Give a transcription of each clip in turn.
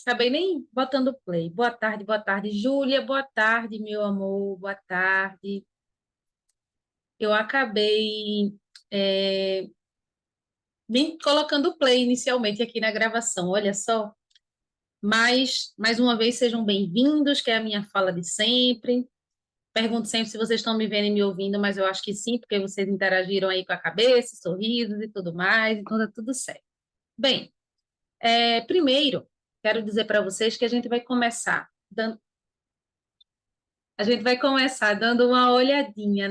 acabei nem botando play. Boa tarde, Júlia. Boa tarde, meu amor. Boa tarde. Eu acabei nem colocando play inicialmente aqui na gravação, olha só. Mas, mais uma vez, sejam bem-vindos, que é a minha fala de sempre. Pergunto sempre se vocês estão me vendo e me ouvindo, mas eu acho que sim, porque vocês interagiram aí com a cabeça, sorrisos e tudo mais, então tá tudo certo. Bem, primeiro, quero dizer para vocês que a gente vai começar dando uma olhadinha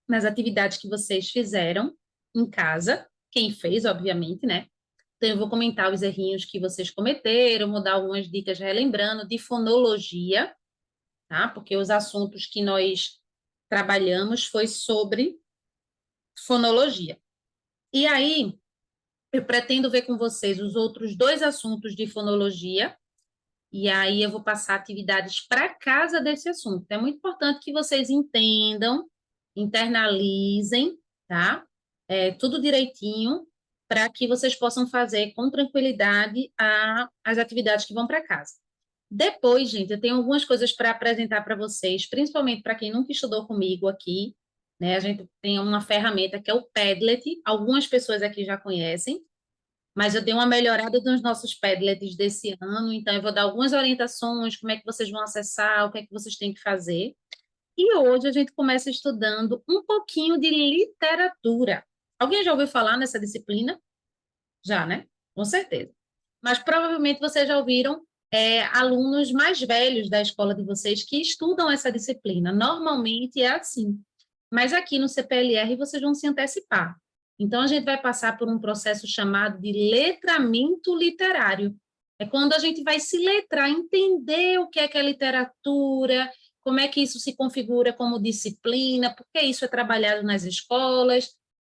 nas atividades que vocês fizeram em casa, quem fez, obviamente, né? Então, eu vou comentar os errinhos que vocês cometeram, vou dar algumas dicas relembrando de fonologia, tá? Porque os assuntos que nós trabalhamos foi sobre fonologia. E aí, eu pretendo ver com vocês os outros dois assuntos de fonologia, e aí eu vou passar atividades para casa desse assunto. É muito importante que vocês entendam, internalizem, tá? Tudo direitinho, para que vocês possam fazer com tranquilidade as atividades que vão para casa. Depois, gente, eu tenho algumas coisas para apresentar para vocês, principalmente para quem nunca estudou comigo aqui, né? A gente tem uma ferramenta que é o Padlet, algumas pessoas aqui já conhecem, mas eu dei uma melhorada nos nossos Padlets desse ano, então eu vou dar algumas orientações, como é que vocês vão acessar, o que é que vocês têm que fazer. E hoje a gente começa estudando um pouquinho de literatura. Alguém já ouviu falar nessa disciplina? Já, né? Com certeza. Mas provavelmente vocês já ouviram alunos mais velhos da escola de vocês que estudam essa disciplina. Normalmente é assim. Mas aqui no CPLR vocês vão se antecipar. Então, a gente vai passar por um processo chamado de letramento literário. É quando a gente vai se letrar, entender o que é literatura, como é que isso se configura como disciplina, por que isso é trabalhado nas escolas,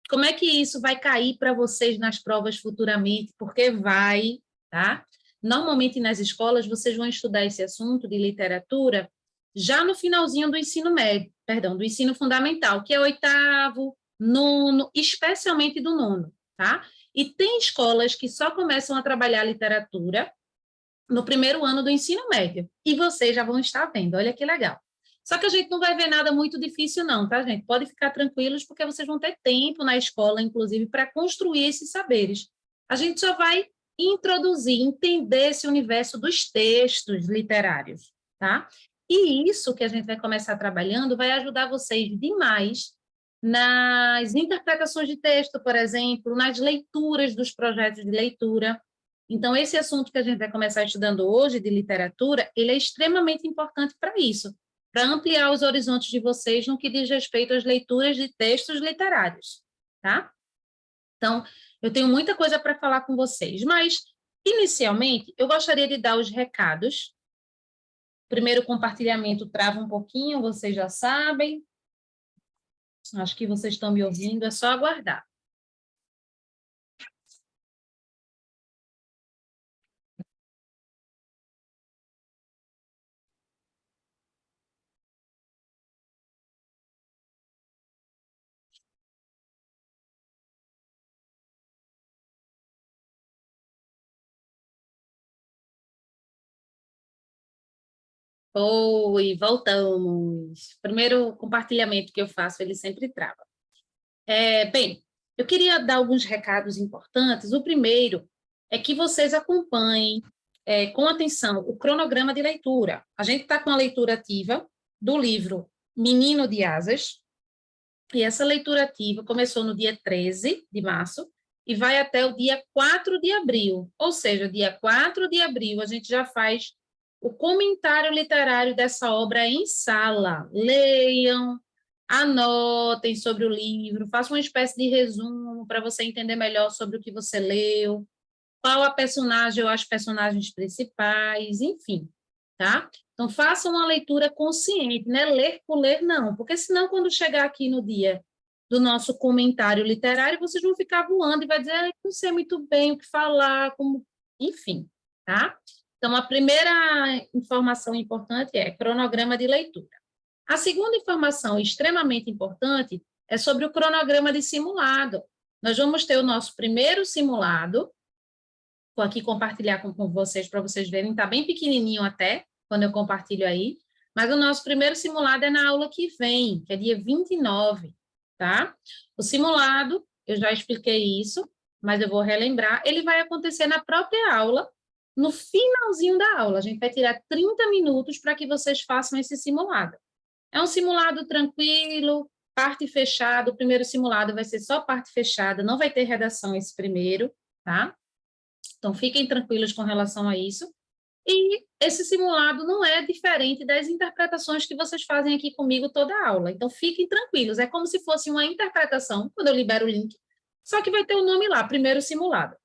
como é que isso vai cair para vocês nas provas futuramente, porque vai, tá? Normalmente nas escolas vocês vão estudar esse assunto de literatura já no finalzinho do ensino médio, perdão, do ensino fundamental, que é oitavo, nono, especialmente do nono, tá? E tem escolas que só começam a trabalhar literatura no primeiro ano do ensino médio, e vocês já vão estar vendo, olha que legal. Só que a gente não vai ver nada muito difícil não, tá, gente? Pode ficar tranquilos, porque vocês vão ter tempo na escola, inclusive, para construir esses saberes. A gente só vai introduzir, entender esse universo dos textos literários, tá? E isso que a gente vai começar trabalhando vai ajudar vocês demais nas interpretações de texto, por exemplo, nas leituras dos projetos de leitura. Então, esse assunto que a gente vai começar estudando hoje, de literatura, ele é extremamente importante para isso, para ampliar os horizontes de vocês no que diz respeito às leituras de textos literários, tá? Então, eu tenho muita coisa para falar com vocês, mas, inicialmente, eu gostaria de dar os recados. Primeiro, o compartilhamento trava um pouquinho, vocês já sabem. Acho que vocês estão me ouvindo, é só aguardar. Oi, voltamos. Primeiro compartilhamento que eu faço, ele sempre trava. Bem, eu queria dar alguns recados importantes. O primeiro é que vocês acompanhem com atenção o cronograma de leitura. A gente está com a leitura ativa do livro Menino de Asas, e essa leitura ativa começou no dia 13 de março e vai até o dia 4 de abril. Ou seja, dia 4 de abril a gente já faz o comentário literário dessa obra em sala. Leiam, anotem sobre o livro, façam uma espécie de resumo para você entender melhor sobre o que você leu, qual a personagem ou as personagens principais, enfim, tá? Então, façam uma leitura consciente, né? Ler por ler, não, porque senão, quando chegar aqui no dia do nosso comentário literário, vocês vão ficar voando e vai dizer, ah, não sei muito bem o que falar, como... enfim, tá? Então, a primeira informação importante é cronograma de leitura. A segunda informação extremamente importante é sobre o cronograma de simulado. Nós vamos ter o nosso primeiro simulado Vou aqui compartilhar com vocês, para vocês verem, está bem pequenininho até, quando eu compartilho aí, mas o nosso primeiro simulado é na aula que vem, que é dia 29, tá? O simulado, eu já expliquei isso, mas eu vou relembrar, ele vai acontecer na própria aula, no finalzinho da aula. A gente vai tirar 30 minutos para que vocês façam esse simulado. É um simulado tranquilo, parte fechada, o primeiro simulado vai ser só parte fechada, não vai ter redação esse primeiro, tá? Então, fiquem tranquilos com relação a isso. E esse simulado não é diferente das interpretações que vocês fazem aqui comigo toda a aula. Então, fiquem tranquilos. É como se fosse uma interpretação, quando eu libero o link, só que vai ter o nome lá, primeiro simulado.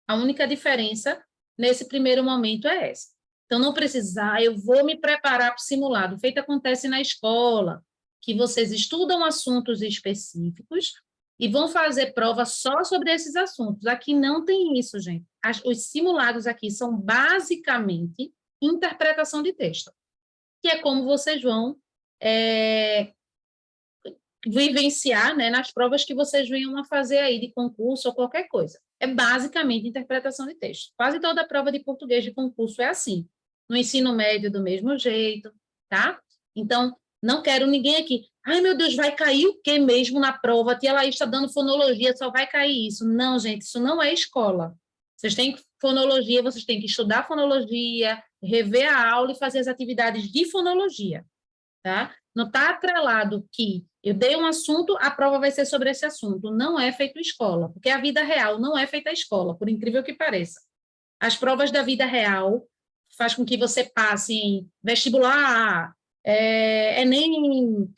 A única diferença nesse primeiro momento é essa. Então, não precisa, eu vou me preparar para o simulado. Feito acontece na escola, que vocês estudam assuntos específicos e vão fazer prova só sobre esses assuntos. Aqui não tem isso, gente. Os simulados aqui são basicamente interpretação de texto, que é como vocês vão vivenciar, né, nas provas que vocês venham a fazer aí de concurso ou qualquer coisa. É basicamente interpretação de texto. Quase toda prova de português de concurso é assim. No ensino médio, do mesmo jeito, tá? Então, não quero ninguém aqui. Ai, meu Deus, vai cair o quê mesmo na prova? A tia Laís está dando fonologia, só vai cair isso. Não, gente, isso não é escola. Vocês têm fonologia, vocês têm que estudar fonologia, rever a aula e fazer as atividades de fonologia, tá? Não está atrelado que eu dei um assunto, a prova vai ser sobre esse assunto. Não é feito escola, porque a vida real não é feita escola, por incrível que pareça. As provas da vida real faz com que você passe em vestibular, Enem,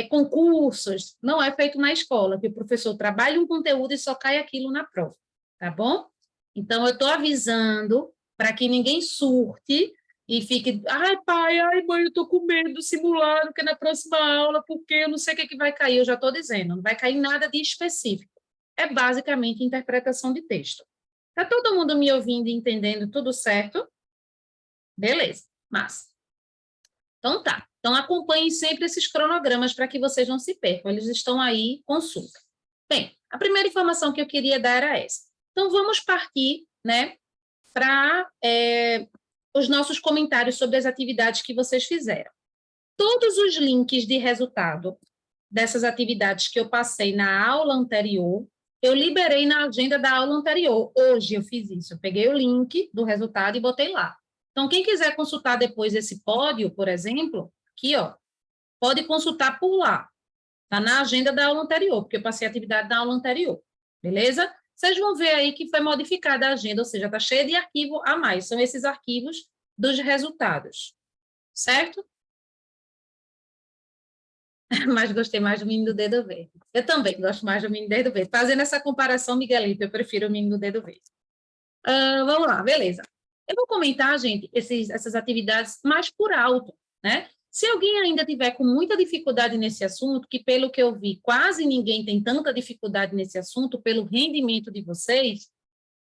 concursos. Não é feito na escola, que o professor trabalha um conteúdo e só cai aquilo na prova, tá bom? Então, eu estou avisando para que ninguém surte e fique, ai, pai, ai, mãe, eu estou com medo do simulado, que é na próxima aula, porque eu não sei o que, é que vai cair, eu já estou dizendo, não vai cair nada de específico. É basicamente interpretação de texto. Está todo mundo me ouvindo e entendendo tudo certo? Beleza, massa. Então tá. Então acompanhem sempre esses cronogramas para que vocês não se percam, eles estão aí, consulta. Bem, a primeira informação que eu queria dar era essa. Então vamos partir, né, para os nossos comentários sobre as atividades que vocês fizeram. Todos os links de resultado dessas atividades que eu passei na aula anterior, eu liberei na agenda da aula anterior. Hoje eu fiz isso, eu peguei o link do resultado e botei lá. Então, quem quiser consultar depois esse pódio, por exemplo, aqui, ó, pode consultar por lá. Está na agenda da aula anterior, porque eu passei a atividade da aula anterior. Beleza? Vocês vão ver aí que foi modificada a agenda, ou seja, está cheia de arquivo a mais. São esses arquivos dos resultados. Certo? Mas gostei mais do menino do dedo verde. Eu também gosto mais do menino do dedo verde. Fazendo essa comparação, Miguelito, eu prefiro o menino do dedo verde. Vamos lá, beleza. Eu vou comentar, gente, essas atividades mais por alto, né? Se alguém ainda tiver com muita dificuldade nesse assunto, que pelo que eu vi, quase ninguém tem tanta dificuldade nesse assunto, pelo rendimento de vocês,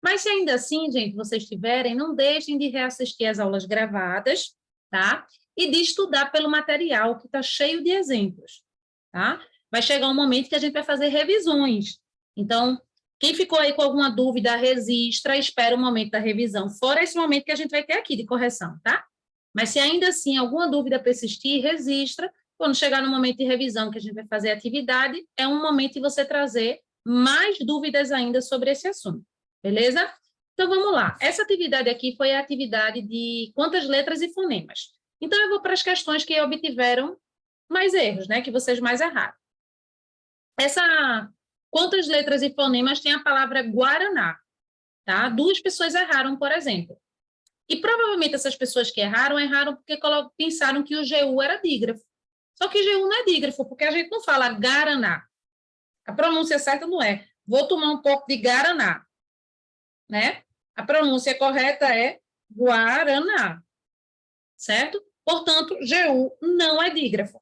mas se ainda assim, gente, vocês tiverem, não deixem de reassistir as aulas gravadas, tá? E de estudar pelo material, que está cheio de exemplos, tá? Vai chegar um momento que a gente vai fazer revisões. Então, quem ficou aí com alguma dúvida, registra, espera o momento da revisão, fora esse momento que a gente vai ter aqui de correção, tá? Mas se ainda assim alguma dúvida persistir, registra. Quando chegar no momento de revisão, que a gente vai fazer a atividade, é um momento de você trazer mais dúvidas ainda sobre esse assunto, beleza? Então, vamos lá. Essa atividade aqui foi a atividade de quantas letras e fonemas. Então, eu vou para as questões que obtiveram mais erros, né? Que vocês mais erraram. Quantas letras e fonemas tem a palavra Guaraná? Tá? 2 pessoas erraram, por exemplo. E provavelmente essas pessoas que erraram porque pensaram que o GU era dígrafo. Só que GU não é dígrafo, porque a gente não fala Guaraná. A pronúncia certa não é vou tomar um copo de Guaraná, né? A pronúncia correta é Guaraná, certo? Portanto, GU não é dígrafo,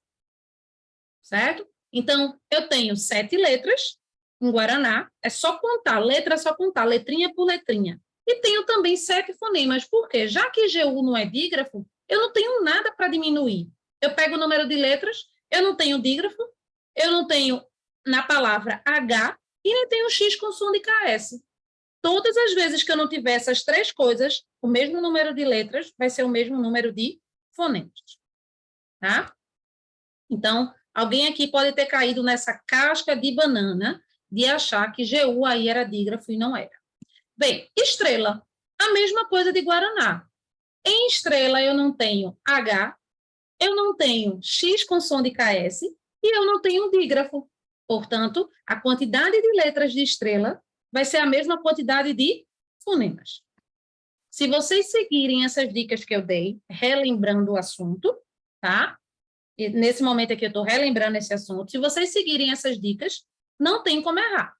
certo? Então, eu tenho 7 letras em Guaraná, é só contar, letra é só contar, letrinha por letrinha. E tenho também 7 fonemas, porque já que GU não é dígrafo, eu não tenho nada para diminuir. Eu pego o número de letras, eu não tenho dígrafo, eu não tenho na palavra H e nem tenho X com som de KS. Todas as vezes que eu não tiver essas três coisas, o mesmo número de letras vai ser o mesmo número de fonemas, tá? Então, alguém aqui pode ter caído nessa casca de banana de achar que GU aí era dígrafo e não era. Bem, estrela, a mesma coisa de Guaraná. Em estrela eu não tenho H, eu não tenho X com som de KS e eu não tenho dígrafo. Portanto, a quantidade de letras de estrela vai ser a mesma quantidade de fonemas. Se vocês seguirem essas dicas que eu dei, relembrando o assunto, tá? E nesse momento aqui eu estou relembrando esse assunto. Se vocês seguirem essas dicas, não tem como errar.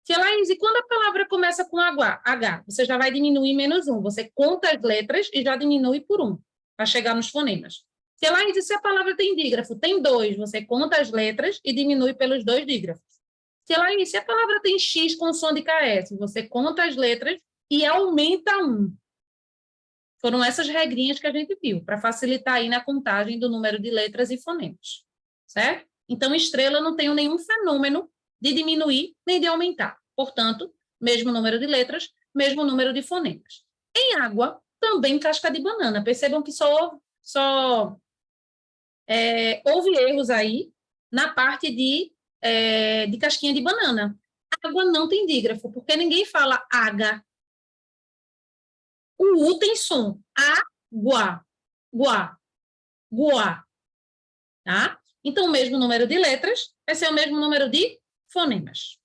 Tia Laís, e quando a palavra começa com H, você já vai diminuir menos um. Você conta as letras e já diminui por um, para chegar nos fonemas. Tia Laís, e se a palavra tem dígrafo? Tem dois. Você conta as letras e diminui pelos dois dígrafos. Tia Laís, se a palavra tem X com som de KS? Você conta as letras e aumenta um. Foram essas regrinhas que a gente viu, para facilitar aí na contagem do número de letras e fonemas, certo? Então, estrela não tem nenhum fenômeno de diminuir nem de aumentar. Portanto, mesmo número de letras, mesmo número de fonemas. Em água, também casca de banana. Percebam que houve erros aí na parte de casquinha de banana. Água não tem dígrafo, porque ninguém fala água. O U tem som. Água, guá, guá, tá? Então, o mesmo número de letras vai ser o mesmo número de fonemas.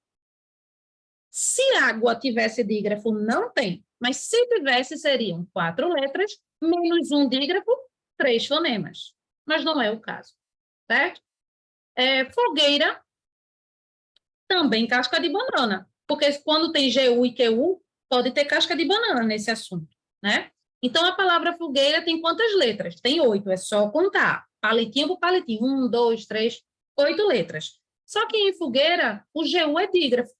Se água tivesse dígrafo, não tem. Mas se tivesse, seriam 4 letras, menos um dígrafo, 3 fonemas. Mas não é o caso, certo? Fogueira, também casca de banana. Porque quando tem GU e QU, pode ter casca de banana nesse assunto, né? Então, a palavra fogueira tem quantas letras? Tem 8, é só contar. Palitinho por palitinho. 1, 2, 3, 8 letras. Só que em fogueira, o GU é dígrafo.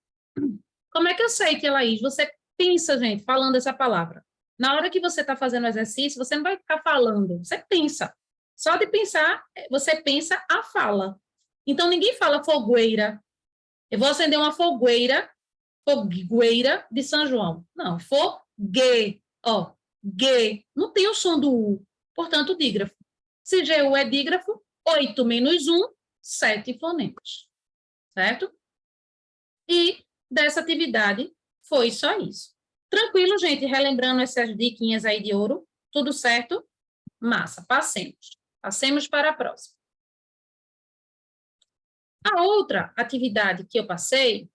Como é que eu sei, Tia Laís? Você pensa, gente, falando essa palavra. Na hora que você está fazendo o exercício, você não vai ficar falando, você pensa. Só de pensar, você pensa a fala. Então, ninguém fala fogueira. Eu vou acender uma fogueira de São João. Não, fogue, ó, G, não tem o som do U, portanto, dígrafo. Se GU é dígrafo, 8 menos 1, 7 fonemas, certo? E dessa atividade foi só isso. Tranquilo, gente, relembrando essas diquinhas aí de ouro, tudo certo? Massa, passemos. Passemos para a próxima. A outra atividade que eu passei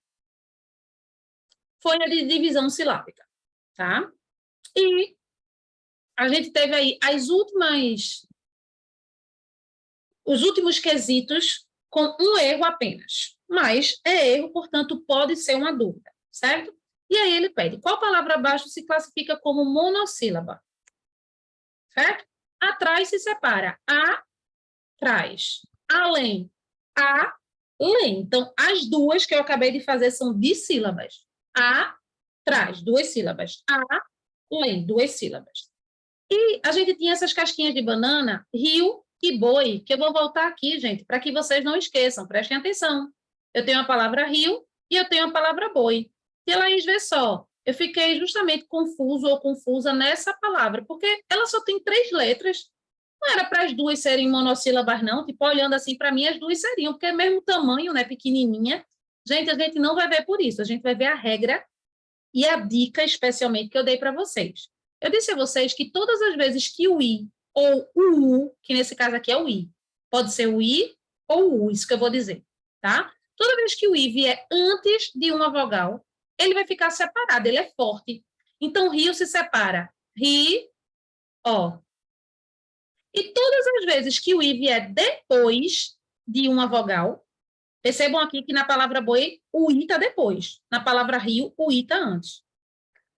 foi a de divisão silábica, tá? E a gente teve aí os últimos quesitos com um erro apenas. Mas é erro, portanto, pode ser uma dúvida, certo? E aí ele pede, qual palavra abaixo se classifica como monossílaba? Certo? Atrás se separa. Atrás. Além. Além. Então, as duas que eu acabei de fazer são dissílabas. Atrás, 2 sílabas. Além, 2 sílabas. E a gente tinha essas casquinhas de banana, rio e boi, que eu vou voltar aqui, gente, para que vocês não esqueçam, prestem atenção. Eu tenho a palavra rio e eu tenho a palavra boi. E Laís, vê só, eu fiquei justamente confuso ou confusa nessa palavra, porque ela só tem 3 letras. Não era para as duas serem monossílabas, não. Tipo, olhando assim, para mim, as duas seriam, porque é mesmo tamanho, né, pequenininha. Gente, a gente não vai ver por isso, a gente vai ver a regra e a dica, especialmente, que eu dei para vocês. Eu disse a vocês que todas as vezes que o I ou o U, que nesse caso aqui é o I, pode ser o I ou o U, isso que eu vou dizer, tá? Toda vez que o I vier antes de uma vogal, ele vai ficar separado, ele é forte. Então, rio se separa. Ri, ó. E todas as vezes que o I vier depois de uma vogal, percebam aqui que na palavra boi, o I está depois. Na palavra rio, o I está antes.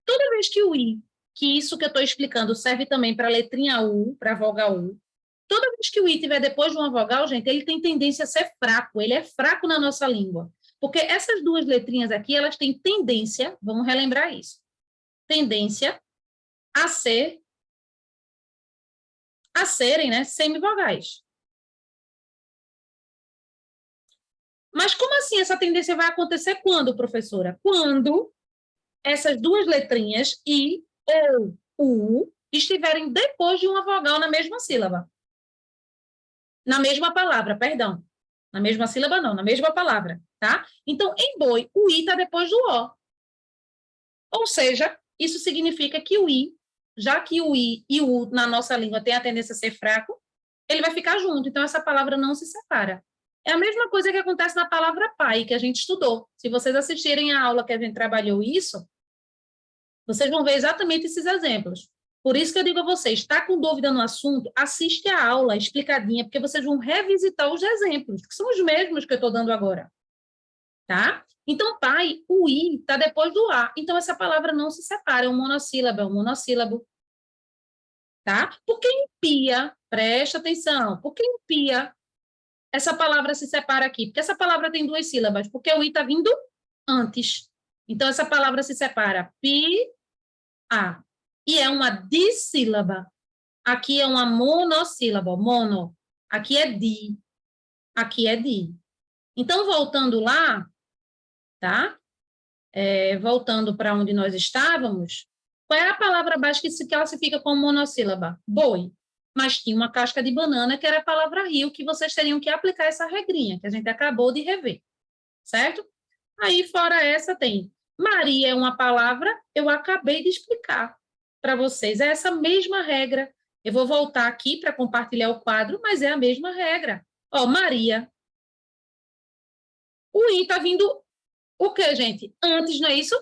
Toda vez que o I, que isso que eu estou explicando serve também para a letrinha U, para a vogal U, toda vez que o I estiver depois de uma vogal, gente, ele tem tendência a ser fraco, ele é fraco na nossa língua. Porque essas duas letrinhas aqui, elas têm tendência, vamos relembrar isso, tendência a serem, né, semivogais. Mas como assim essa tendência vai acontecer quando, professora? Quando essas duas letrinhas, I ou U, estiverem depois de uma vogal na mesma sílaba. Na mesma palavra, perdão. Na mesma sílaba, não, na mesma palavra, tá? Então, em boi, o I está depois do O. Ou seja, isso significa que o I, já que o I e o U na nossa língua tem a tendência a ser fraco, ele vai ficar junto. Então, essa palavra não se separa. É a mesma coisa que acontece na palavra pai, que a gente estudou. Se vocês assistirem a aula que a gente trabalhou isso, vocês vão ver exatamente esses exemplos. Por isso que eu digo a vocês, está com dúvida no assunto, assiste a aula explicadinha, porque vocês vão revisitar os exemplos, que são os mesmos que eu estou dando agora. Tá? Então, pai, o I está depois do A. Então, essa palavra não se separa, é um monossílabo, é um monossílabo. Tá? Por que impia? Presta atenção. Por que impia? Essa palavra se separa aqui. Porque essa palavra tem duas sílabas. Porque o I está vindo antes. Então, essa palavra se separa. Pi, A. E é uma dissílaba. Aqui é uma monossílaba. Mono. Aqui é di. Aqui é di. Então, voltando lá, tá? Voltando para onde nós estávamos, qual é a palavra básica que se classifica como monossílaba? Boi. Mas tinha uma casca de banana, que era a palavra rio, que vocês teriam que aplicar essa regrinha, que a gente acabou de rever, certo? Aí, fora essa, tem Maria é uma palavra, eu acabei de explicar para vocês. É essa mesma regra. Eu vou voltar aqui para compartilhar o quadro, mas é a mesma regra. Ó, Maria. O I está vindo o quê, gente? Antes, não é isso?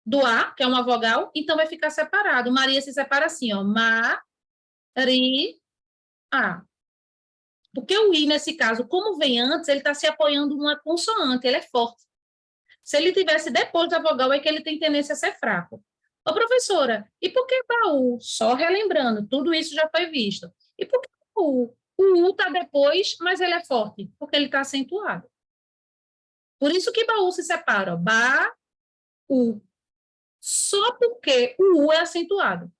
Do A, que é uma vogal, então vai ficar separado. Maria se separa assim, ó. Ma, ri, a. Porque o I, nesse caso, como vem antes, ele está se apoiando numa consoante, ele é forte. Se ele tivesse depois da vogal, é que ele tem tendência a ser fraco. Ô, professora, e por que baú? Só relembrando, tudo isso já foi visto. E por que baú? O U está depois, mas ele é forte, porque ele está acentuado. Por isso que baú se separa, ó. Ba, U. Só porque o U é acentuado.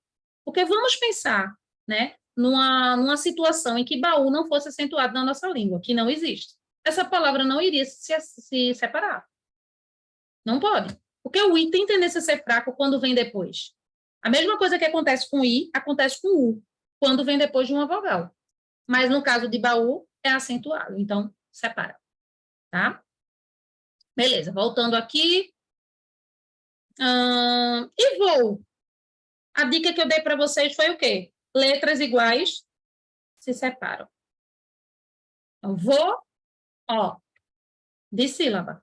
Porque vamos pensar, né, numa situação em que baú não fosse acentuado na nossa língua, que não existe. Essa palavra não iria se separar. Não pode. Porque o I tem tendência a ser fraco quando vem depois. A mesma coisa que acontece com I, acontece com U, quando vem depois de uma vogal. Mas no caso de baú, é acentuado. Então, separa. Tá? Beleza, voltando aqui. E vou. A dica que eu dei para vocês foi o quê? Letras iguais se separam. Então, vou, ó, de sílaba.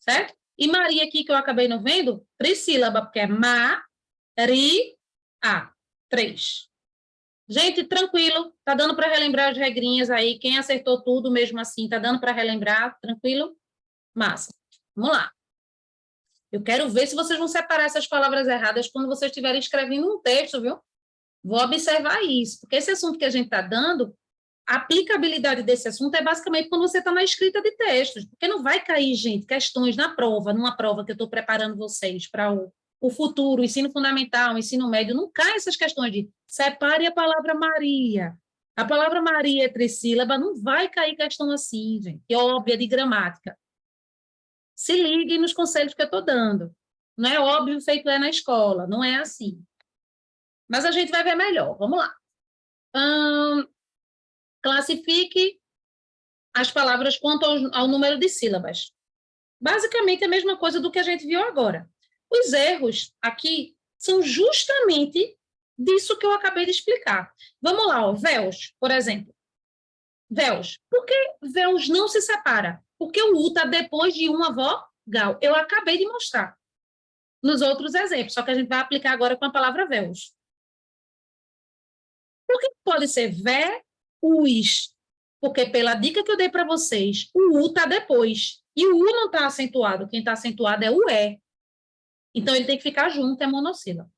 Certo? E Maria aqui, que eu acabei não vendo, trissílaba, porque é ma, ri, a. 3. Gente, tranquilo. Tá dando para relembrar as regrinhas aí. Quem acertou tudo mesmo assim, tá dando para relembrar? Tranquilo? Massa. Vamos lá. Eu quero ver se vocês vão separar essas palavras erradas quando vocês estiverem escrevendo um texto, viu? Vou observar isso, porque esse assunto que a gente está dando, a aplicabilidade desse assunto é basicamente quando você está na escrita de textos, porque não vai cair, gente, questões na prova, numa prova que eu estou preparando vocês para o futuro, o ensino fundamental, o ensino médio, não cai essas questões de separe a palavra Maria. A palavra Maria é trissílaba, não vai cair questão assim, gente, que é óbvia de gramática. Se liguem nos conselhos que eu estou dando. Não é óbvio feito é na escola, não é assim. Mas a gente vai ver melhor. Vamos lá. Classifique as palavras quanto ao número de sílabas. Basicamente a mesma coisa do que a gente viu agora. Os erros aqui são justamente disso que eu acabei de explicar. Vamos lá, ó, véus, por exemplo. Véus. Por que véus não se separa? Porque o U está depois de uma vogal. Eu acabei de mostrar nos outros exemplos, só que a gente vai aplicar agora com a palavra véus. Por que pode ser vé-us? Porque pela dica que eu dei para vocês, o U está depois. E o U não está acentuado. Quem está acentuado é o E. Então, ele tem que ficar junto, é monossílabo.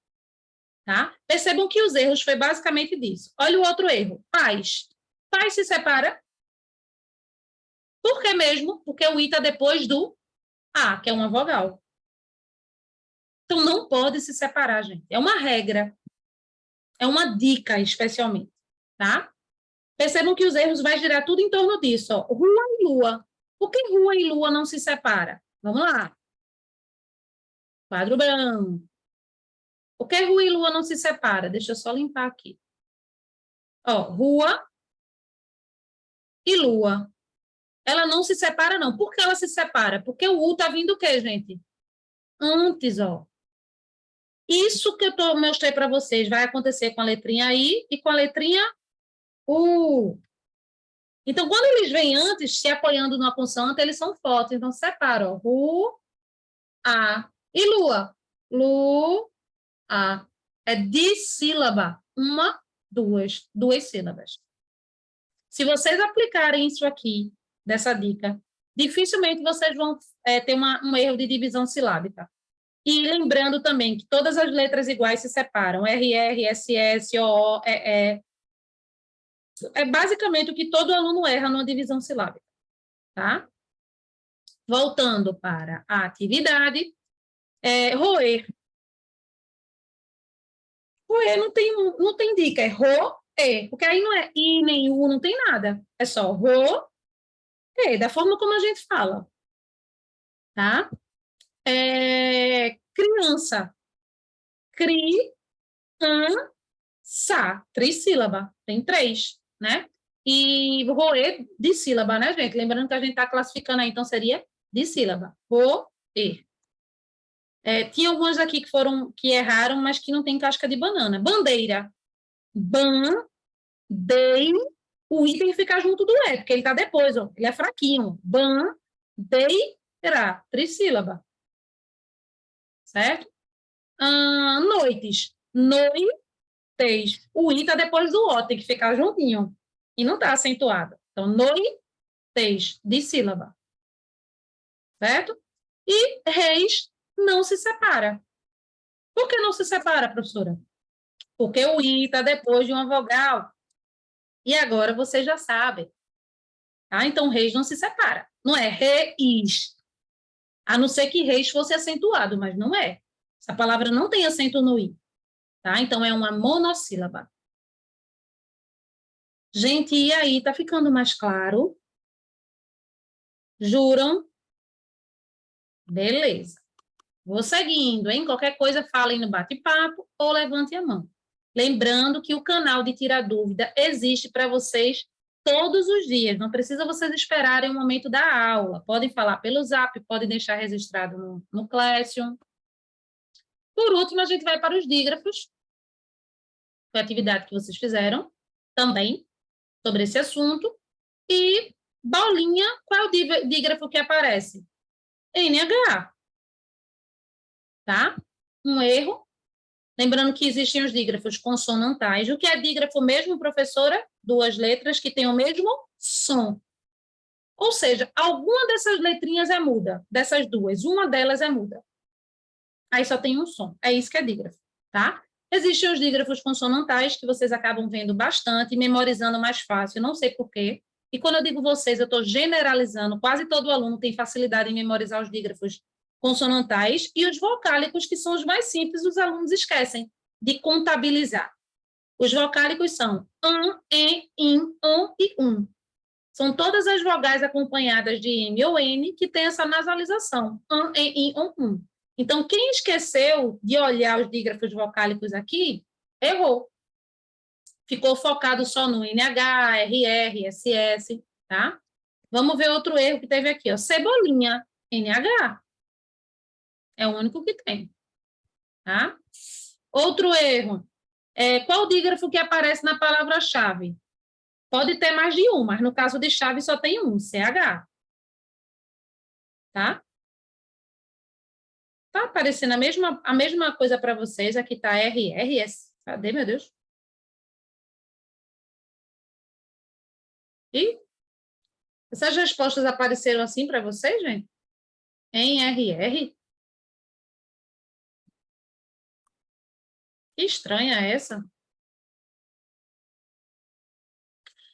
Tá? Percebam que os erros foi basicamente disso. Olha o outro erro. Paz. Paz se separa. Por que mesmo? Porque o I está depois do A, que é uma vogal. Então, não pode se separar, gente. É uma regra. É uma dica, especialmente. Tá? Percebam que os erros vai girar tudo em torno disso. Ó. Rua e lua. Por que rua e lua não se separa? Vamos lá. Quadro branco. Por que rua e lua não se separa? Deixa eu só limpar aqui. Ó, rua e lua. Ela não se separa, não. Por que ela se separa? Porque o U tá vindo o quê, gente? Antes, ó. Isso que mostrei para vocês vai acontecer com a letrinha I e com a letrinha U. Então, quando eles vêm antes, se apoiando numa consoante, eles são fortes. Então, separa, ó. Ru, A. E lua? Lu, A. É dissílaba. Uma, duas sílabas. Se vocês aplicarem isso aqui, dessa dica, dificilmente vocês vão ter um erro de divisão silábica. E lembrando também que todas as letras iguais se separam. RR, SS, OO, EE. É basicamente o que todo aluno erra numa divisão silábica. Tá? Voltando para a atividade, roer. Roer não tem dica, é roer, porque aí não é I nem U, não tem nada. É só roer, da forma como a gente fala. Tá? Criança. Criança. Trissílaba. Tem 3, né? E roer de sílaba, né, gente? Lembrando que a gente está classificando aí, então seria de sílaba. Roer. Tinha algumas aqui que erraram, mas que não tem casca de banana. Bandeira. Bandeira. O I tem que ficar junto do E, porque ele está depois, ó. Ele é fraquinho. Bandeira. Trissílaba. Certo? Noites. Noites. O I está depois do O, tem que ficar juntinho. E não está acentuado. Então, noites, de sílaba. Certo? E reis não se separa. Por que não se separa, professora? Porque o I está depois de uma vogal. E agora vocês já sabem. Tá? Então, reis não se separa. Não é reis. A não ser que reis fosse acentuado, mas não é. Essa palavra não tem acento no I. Tá? Então, é uma monossílaba. Gente, e aí? Tá ficando mais claro? Juram? Beleza. Vou seguindo, hein? Qualquer coisa, falem no bate-papo ou levante a mão. Lembrando que o canal de Tira Dúvida existe para vocês todos os dias. Não precisa vocês esperarem o momento da aula. Podem falar pelo Zap, podem deixar registrado no Classroom. Por último, a gente vai para os dígrafos, que é a atividade que vocês fizeram também sobre esse assunto. E bolinha, qual é o dígrafo que aparece? NH. Tá? Um erro. Lembrando que existem os dígrafos consonantais. O que é dígrafo mesmo, professora? 2 letras que têm o mesmo som. Ou seja, alguma dessas letrinhas é muda, dessas 2, uma delas é muda. Aí só tem um som. É isso que é dígrafo, tá? Existem os dígrafos consonantais, que vocês acabam vendo bastante, memorizando mais fácil, não sei por quê. E quando eu digo vocês, eu estou generalizando, quase todo aluno tem facilidade em memorizar os dígrafos consonantais, e os vocálicos, que são os mais simples, os alunos esquecem de contabilizar. Os vocálicos são e, in, e São todas as vogais acompanhadas de M ou N que tem essa nasalização. E, in, Então, quem esqueceu de olhar os dígrafos vocálicos aqui, errou. Ficou focado só no NH, RR, SS, tá? Vamos ver outro erro que teve aqui, ó. Cebolinha, NH. É o único que tem, tá? Outro erro. Qual o dígrafo que aparece na palavra-chave? Pode ter mais de um, mas no caso de chave só tem um, CH. Tá? Tá aparecendo a mesma coisa para vocês. Aqui tá RRS. Cadê, meu Deus? E essas respostas apareceram assim para vocês, gente? Em RR? Que estranha é essa?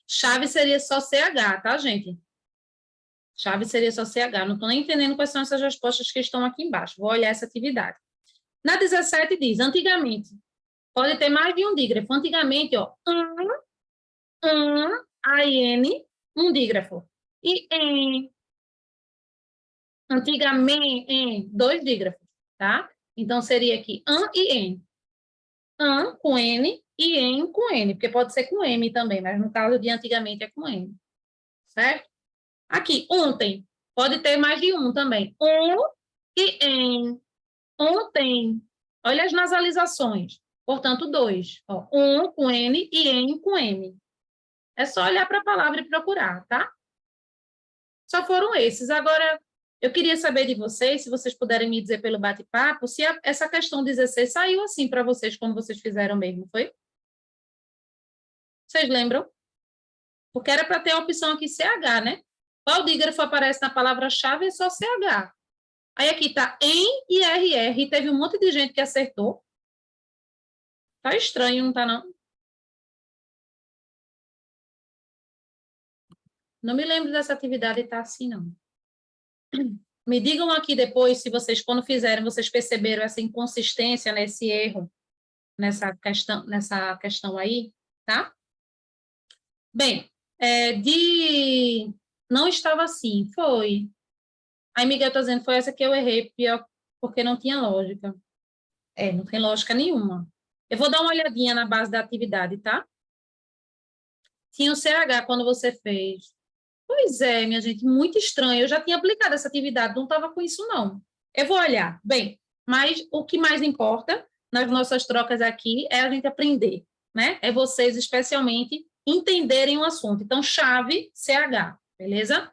Chave seria só CH, tá, gente? Chave seria só CH. Não estou nem entendendo quais são essas respostas que estão aqui embaixo. Vou olhar essa atividade. Na 17 diz, antigamente, pode ter mais de um dígrafo. Antigamente, ó, AN, um dígrafo. E antigamente, 2 dígrafos, tá? Então, seria aqui an e en. An com N e en com N, porque pode ser com M também, mas no caso de antigamente é com N, certo? Aqui, ontem, pode ter mais de um também. On e en. Ontem. Olha as nasalizações. Portanto, dois. Ó, on com N e en com M. É só olhar para a palavra e procurar, tá? Só foram esses. Agora, eu queria saber de vocês, se vocês puderem me dizer pelo bate-papo, se essa questão 16 saiu assim para vocês, como vocês fizeram mesmo, foi? Vocês lembram? Porque era para ter a opção aqui CH, né? Qual dígrafo aparece na palavra-chave é só CH. Aí aqui está em e RR, e teve um monte de gente que acertou. Tá estranho, não tá não? Não me lembro dessa atividade estar assim, não. Me digam aqui depois se vocês, quando fizerem, vocês perceberam essa inconsistência, nesse erro, nessa questão aí, tá? Bem, não estava assim, foi. Aí Miguel está dizendo, foi essa que eu errei, pior, porque não tinha lógica. Não tem lógica nenhuma. Eu vou dar uma olhadinha na base da atividade, tá? Tinha o CH quando você fez. Pois é, minha gente, muito estranho. Eu já tinha aplicado essa atividade, não estava com isso, não. Eu vou olhar. Bem, mas o que mais importa nas nossas trocas aqui é a gente aprender, né? É vocês, especialmente, entenderem o assunto. Então, chave CH, beleza?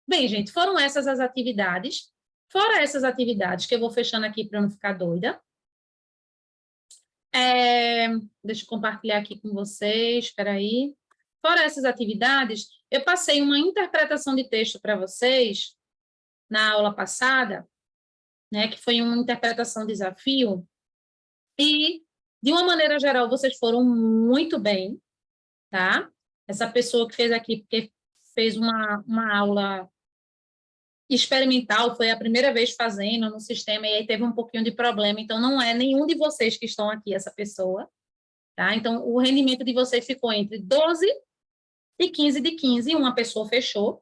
Bem, gente, foram essas as atividades. Fora essas atividades, que eu vou fechando aqui para não ficar doida. Deixa eu compartilhar aqui com vocês, espera aí. Fora essas atividades, eu passei uma interpretação de texto para vocês na aula passada, né, que foi uma interpretação desafio, e, de uma maneira geral, vocês foram muito bem, tá? Essa pessoa que fez aqui, porque fez uma aula experimental, foi a primeira vez fazendo no sistema, e aí teve um pouquinho de problema, então não é nenhum de vocês que estão aqui, essa pessoa, tá? Então, o rendimento de vocês ficou entre 12 e 15 de 15, uma pessoa fechou,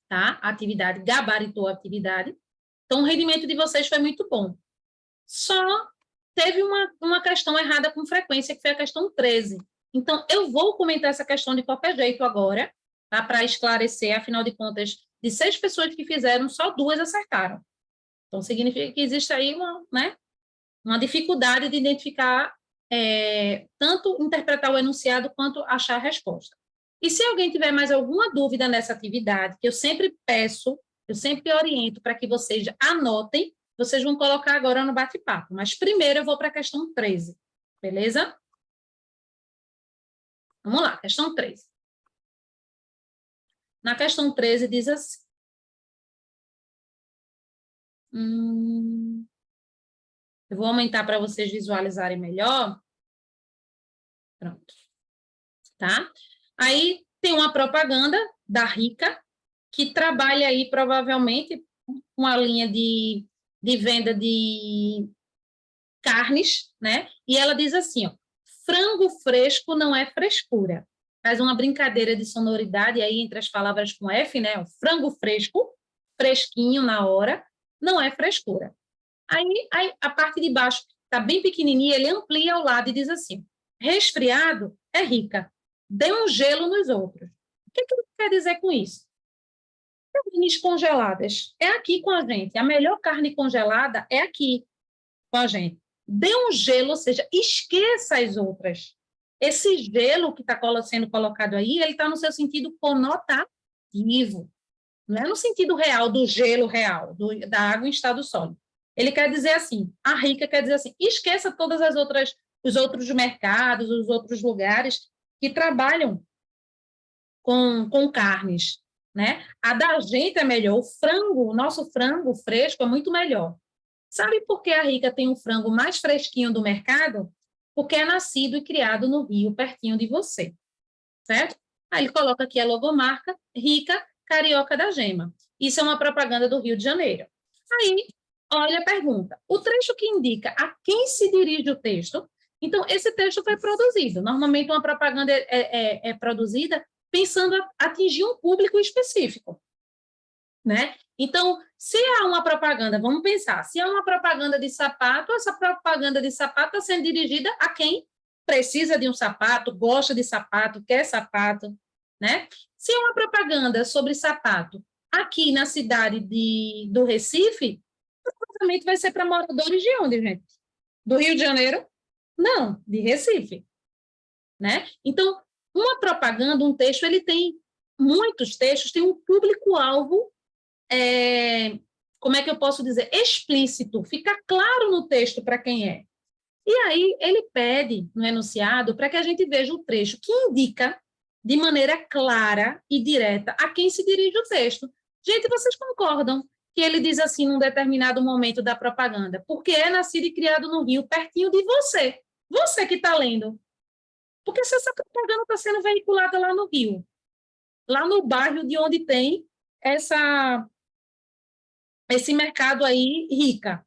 tá? A atividade, gabaritou a atividade. Então, o rendimento de vocês foi muito bom. Só teve uma questão errada com frequência, que foi a questão 13. Então, eu vou comentar essa questão de qualquer jeito agora, tá? Para esclarecer, afinal de contas, de 6 pessoas que fizeram, só 2 acertaram. Então, significa que existe aí uma dificuldade de identificar, tanto interpretar o enunciado, quanto achar a resposta. E se alguém tiver mais alguma dúvida nessa atividade, que eu sempre peço, eu sempre oriento para que vocês anotem, vocês vão colocar agora no bate-papo. Mas primeiro eu vou para a questão 13, beleza? Vamos lá, questão 13. Na questão 13 diz assim. Eu vou aumentar para vocês visualizarem melhor. Pronto. Tá? Aí tem uma propaganda da Rica, que trabalha aí provavelmente uma linha de venda de carnes, né? E ela diz assim, ó, frango fresco não é frescura. Faz uma brincadeira de sonoridade aí entre as palavras com F, né? O frango fresco, fresquinho na hora, não é frescura. Aí a parte de baixo está bem pequenininha, ele amplia ao lado e diz assim, resfriado é rica, dê um gelo nos outros. O que ele quer dizer com isso? Carnes congeladas é aqui com a gente. A melhor carne congelada é aqui com a gente. Dê um gelo, ou seja, esqueça as outras. Esse gelo que está sendo colocado aí, ele está no seu sentido conotativo. Não é no sentido real, do gelo real, da água em estado sólido. Ele quer dizer assim, a Rica quer dizer assim, esqueça todas as outras, os outros mercados, os outros lugares que trabalham com carnes, né? A da gente é melhor, o nosso frango fresco é muito melhor. Sabe por que a Rica tem um frango mais fresquinho do mercado? Porque é nascido e criado no Rio, pertinho de você, certo? Aí ele coloca aqui a logomarca, Rica, Carioca da Gema. Isso é uma propaganda do Rio de Janeiro. Aí, olha a pergunta. O trecho que indica a quem se dirige o texto, então, esse texto foi produzido. Normalmente, uma propaganda é produzida pensando em atingir um público específico, né? Então, Se há uma propaganda, vamos pensar, se há uma propaganda de sapato, essa propaganda de sapato está sendo dirigida a quem precisa de um sapato, gosta de sapato, quer sapato, né? Se é uma propaganda sobre sapato aqui na cidade do Recife, provavelmente vai ser para moradores de onde, gente? Do Rio de Janeiro? Não, de Recife, né? Então, uma propaganda, um texto, ele tem, muitos textos têm um público-alvo, como é que eu posso dizer? Explícito, fica claro no texto para quem é. E aí ele pede no enunciado para que a gente veja o trecho que indica de maneira clara e direta a quem se dirige o texto. Gente, vocês concordam que ele diz assim num determinado momento da propaganda, porque é nascido e criado no Rio, pertinho de você. Você que está lendo. Porque se essa propaganda está sendo veiculada lá no Rio, lá no bairro de onde tem esse mercado aí rica,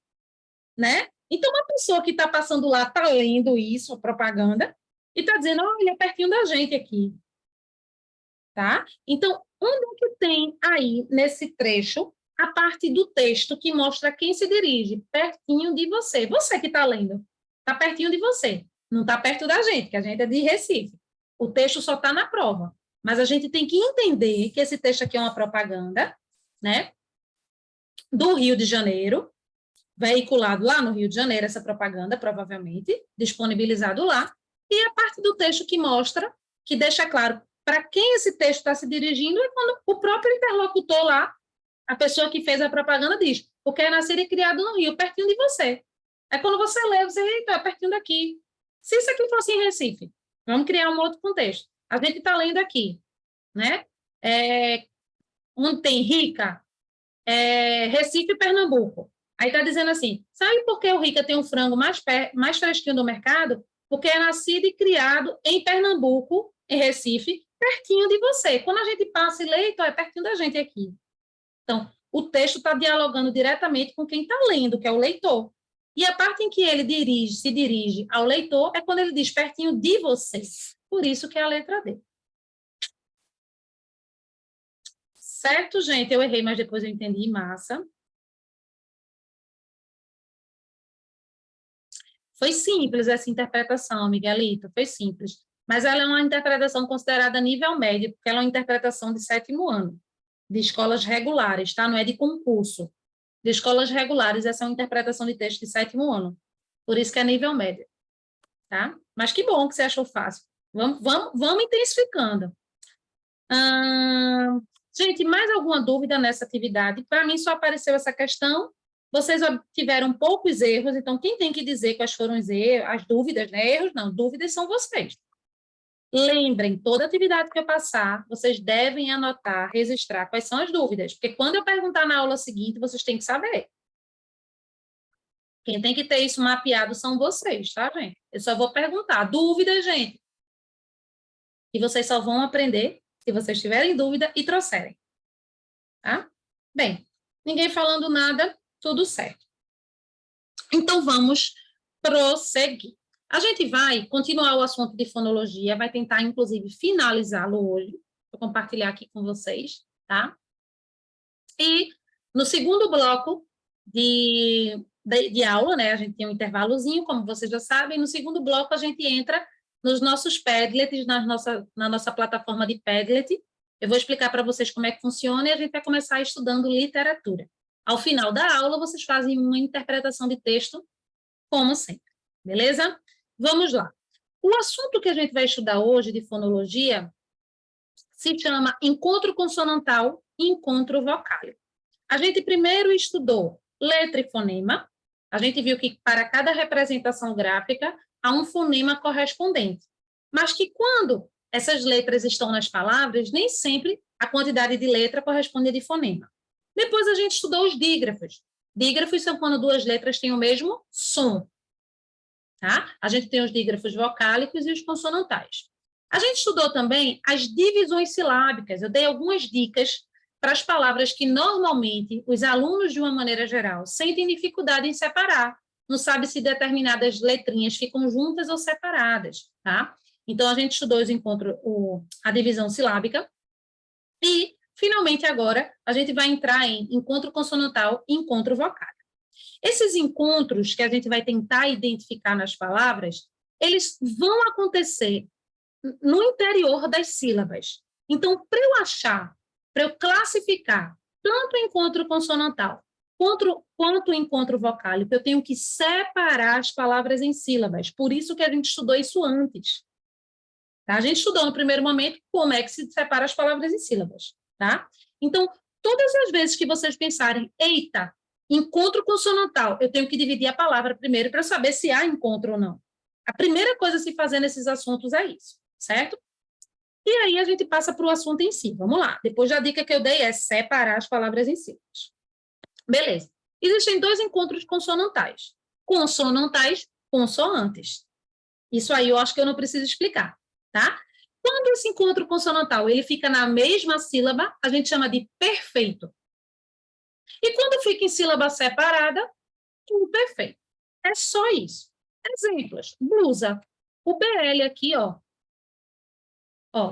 né? Então, uma pessoa que está passando lá está lendo isso, a propaganda, e está dizendo, olha, é pertinho da gente aqui, tá? Então, onde é que tem aí, nesse trecho, a parte do texto que mostra quem se dirige? Pertinho de você. Você que está lendo, está pertinho de você. Não está perto da gente, que a gente é de Recife. O texto só está na prova. Mas a gente tem que entender que esse texto aqui é uma propaganda, né? Do Rio de Janeiro, veiculado lá no Rio de Janeiro, essa propaganda, provavelmente, disponibilizado lá, e a parte do texto que mostra, que deixa claro para quem esse texto está se dirigindo, é quando o próprio interlocutor lá, a pessoa que fez a propaganda, diz, porque é nascido e criado no Rio, pertinho de você. É quando você lê, você, eita, é pertinho daqui. Se isso aqui fosse em Recife, vamos criar um outro contexto. A gente está lendo aqui, né? Onde tem Rica, Recife e Pernambuco. Aí está dizendo assim, sabe por que o Rica tem um frango mais fresquinho do mercado? Porque é nascido e criado em Pernambuco, em Recife, pertinho de você. Quando a gente passa e lê, então é pertinho da gente aqui. Então, o texto está dialogando diretamente com quem está lendo, que é o leitor. E a parte em que ele se dirige ao leitor é quando ele diz pertinho de você. Por isso que é a letra D. Certo, gente? Eu errei, mas depois eu entendi, massa. Foi simples essa interpretação, Miguelito, foi simples. Mas ela é uma interpretação considerada nível médio, porque ela é uma interpretação de 7º ano, de escolas regulares, tá? Não é de concurso. De escolas regulares, essa é uma interpretação de texto de 7º ano. Por isso que é nível médio, tá? Mas que bom que você achou fácil. Vamos intensificando. Gente, mais alguma dúvida nessa atividade? Para mim só apareceu essa questão. Vocês tiveram poucos erros, então quem tem que dizer quais foram os erros, as dúvidas, né? Erros não, dúvidas são vocês. Lembrem, toda atividade que eu passar, vocês devem anotar, registrar quais são as dúvidas, porque quando eu perguntar na aula seguinte, vocês têm que saber. Quem tem que ter isso mapeado são vocês, tá, gente? Eu só vou perguntar. Dúvida, gente. E vocês só vão aprender se vocês tiverem dúvida e trouxerem. Tá? Bem, ninguém falando nada, tudo certo. Então, vamos prosseguir. A gente vai continuar o assunto de fonologia, vai tentar, inclusive, finalizá-lo hoje. Vou compartilhar aqui com vocês, tá? E no segundo bloco de aula, né? A gente tem um intervalozinho, como vocês já sabem. No segundo bloco, a gente entra nos nossos Padlets, na nossa plataforma de Padlet. Eu vou explicar para vocês como é que funciona e a gente vai começar estudando literatura. Ao final da aula, vocês fazem uma interpretação de texto, como sempre. Beleza? Vamos lá. O assunto que a gente vai estudar hoje de fonologia se chama encontro consonantal e encontro vocálico. A gente primeiro estudou letra e fonema. A gente viu que para cada representação gráfica há um fonema correspondente. Mas que quando essas letras estão nas palavras, nem sempre a quantidade de letra corresponde a de fonema. Depois a gente estudou os dígrafos. Dígrafos são quando duas letras têm o mesmo som. Tá? A gente tem os dígrafos vocálicos e os consonantais. A gente estudou também as divisões silábicas. Eu dei algumas dicas para as palavras que normalmente os alunos, de uma maneira geral, sentem dificuldade em separar. Não sabe se determinadas letrinhas ficam juntas ou separadas, tá? Então, a gente estudou a divisão silábica e Finalmente, agora, a gente vai entrar em encontro consonantal e encontro vocálico. Esses encontros que a gente vai tentar identificar nas palavras, eles vão acontecer no interior das sílabas. Então, para eu achar, para eu classificar tanto o encontro consonantal quanto o encontro vocálico, eu tenho que separar as palavras em sílabas. Por isso que a gente estudou isso antes. Tá? A gente estudou no primeiro momento como é que se separa as palavras em sílabas. Tá? Então, todas as vezes que vocês pensarem, eita, encontro consonantal, eu tenho que dividir a palavra primeiro para saber se há encontro ou não. A primeira coisa a se fazer nesses assuntos é isso, certo? E aí a gente passa para o assunto em si. Vamos lá. Depois da dica que eu dei é separar as palavras em sílabas. Beleza. Existem dois encontros consonantais. Consonantais, consoantes. Isso aí eu acho que eu não preciso explicar, tá? Quando esse encontro consonantal ele fica na mesma sílaba, a gente chama de perfeito. E quando fica em sílaba separada, imperfeito. É só isso. Exemplos. Blusa. O BL aqui, ó,